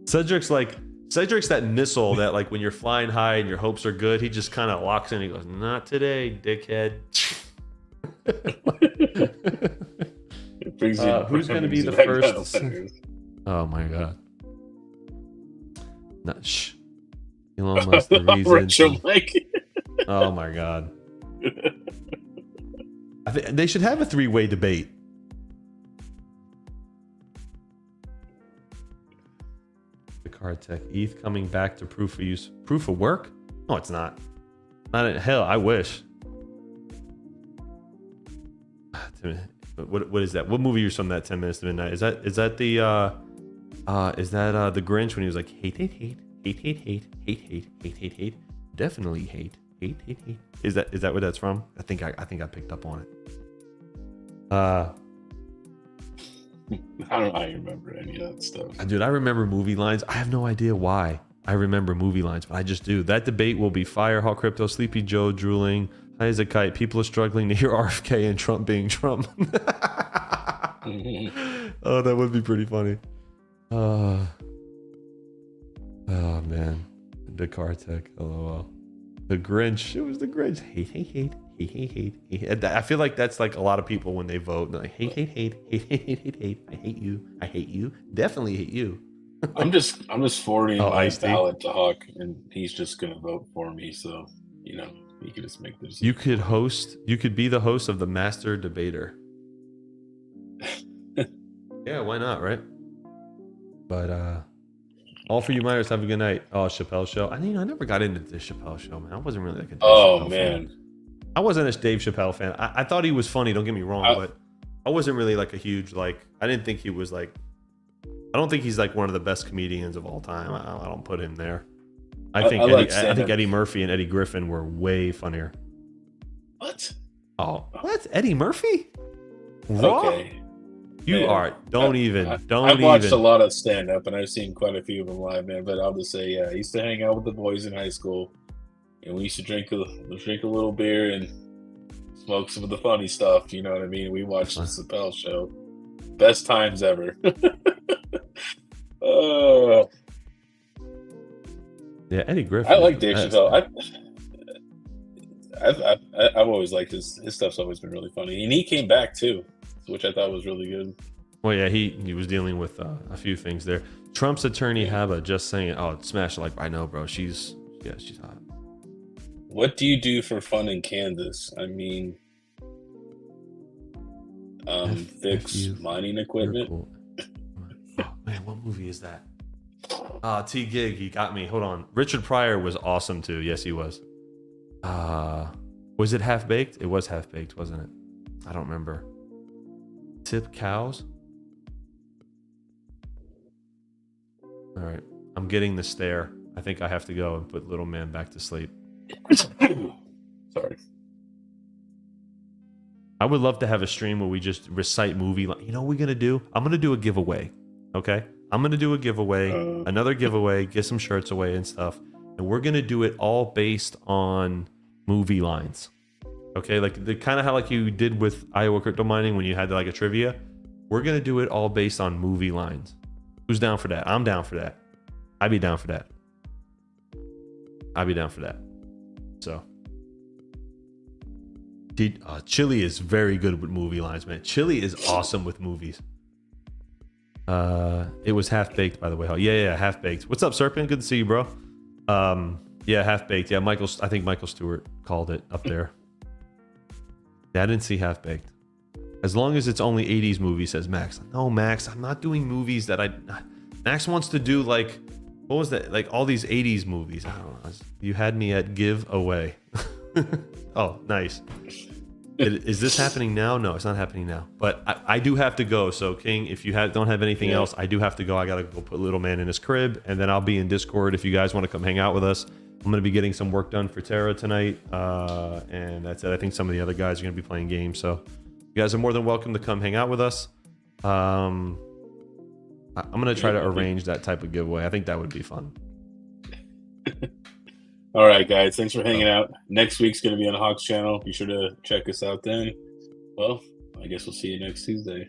Cedric's that missile that like when you're flying high and your hopes are good, he just kind of locks in and he goes, "Not today, dickhead." Who's going to be the first? Oh my god. Not shh. Elon Musk, the reason. Oh my god. I think they should have a 3-way debate. The card tech ETH coming back to proof of use. Proof of work? No, it's not. Not in hell. I wish. What is that? What movie was from that 10 minutes to midnight? Is that the Grinch when he was like hate, definitely hate. Is that what that's from? I think I picked up on it. I don't remember any of that stuff. Dude, I remember movie lines. I have no idea why I remember movie lines, but I just do. That debate will be Fire, Hawk Crypto, Sleepy Joe drooling, high as a kite. People are struggling to hear RFK and Trump being Trump. Oh, that would be pretty funny. Oh man, the car tech. LOL. The Grinch. It was the Grinch. Hate. I feel like that's like a lot of people when they vote. They're like hate. I hate you. Definitely hate you. I'm just forwarding my Ice-T. ballot to Hawk, and he's just gonna vote for me. So you could just make this. You could be the host of the Master Debater. Yeah, why not, right? But all for you miners, have a good night. Oh, Chappelle Show. I never got into the Chappelle Show, man. I wasn't really like a Dave Chappelle fan. I wasn't a Dave Chappelle fan. I thought he was funny, don't get me wrong, but I wasn't really like a huge I didn't think he was like. I don't think he's like one of the best comedians of all time. I don't put him there. I think Eddie Murphy and Eddie Griffin were way funnier. What? Oh, what? Eddie Murphy? Raw? Okay. I've watched a lot of stand-up, and I've seen quite a few of them live, man. But I'll just say, yeah, I used to hang out with the boys in high school, and we used to drink a little beer and smoke some of the funny stuff. You know what I mean? We watched the Chappelle Show. Best times ever. Yeah, Eddie Griffin. I like Dave Chappelle. I've always liked his stuff's always been really funny, and he came back too, which I thought was really good. Well, yeah, he was dealing with a few things there. Trump's attorney Haba just saying, "Oh, smash!" Like I know, bro. She's hot. What do you do for fun in Kansas? I mean, fix mining equipment. Cool. Oh man, what movie is that? T Gig, he got me. Hold on. Richard Pryor was awesome too. Yes, he was. Was it Half Baked? It was Half Baked, wasn't it? I don't remember. Tip cows. All right, I'm getting the stare. I think I have to go and put little man back to sleep. Sorry. I would love to have a stream where we just recite movie. You know what we're gonna do? I'm gonna do a giveaway. Okay, I'm gonna do a giveaway, another giveaway, get some shirts away and stuff, and we're gonna do it all based on movie lines. Okay, like the kind of how like you did with Iowa crypto mining when you had like a trivia. We're gonna do it all based on movie lines. Who's down for that? I'm down for that. I'd be down for that. So, Chili is very good with movie lines, man. Chili is awesome with movies. It was Half Baked, by the way. Yeah, Half Baked. What's up, Serpent? Good to see you, bro. Yeah, Half Baked. Yeah, I think Michael Stewart called it up there. Yeah, I didn't see Half Baked. As long as it's only 80s movies, says Max. No, Max, I'm not doing movies that Max wants to do like, what was that? Like all these 80s movies. I don't know. You had me at give away. Oh, nice. Is this happening now? No, it's not happening now. But I do have to go. So King, if you don't have anything else, I do have to go. I gotta go put little man in his crib, and then I'll be in Discord if you guys want to come hang out with us. I'm gonna be getting some work done for Terra tonight, and that's it. I think some of the other guys are gonna be playing games, so you guys are more than welcome to come hang out with us. I'm gonna try Yep, to I think. arrange that type of giveaway. I think that would be fun. All right, guys. Thanks for hanging So out. Next week's going to be on the Hawks channel. Be sure to check us out then. Well, I guess we'll see you next Tuesday.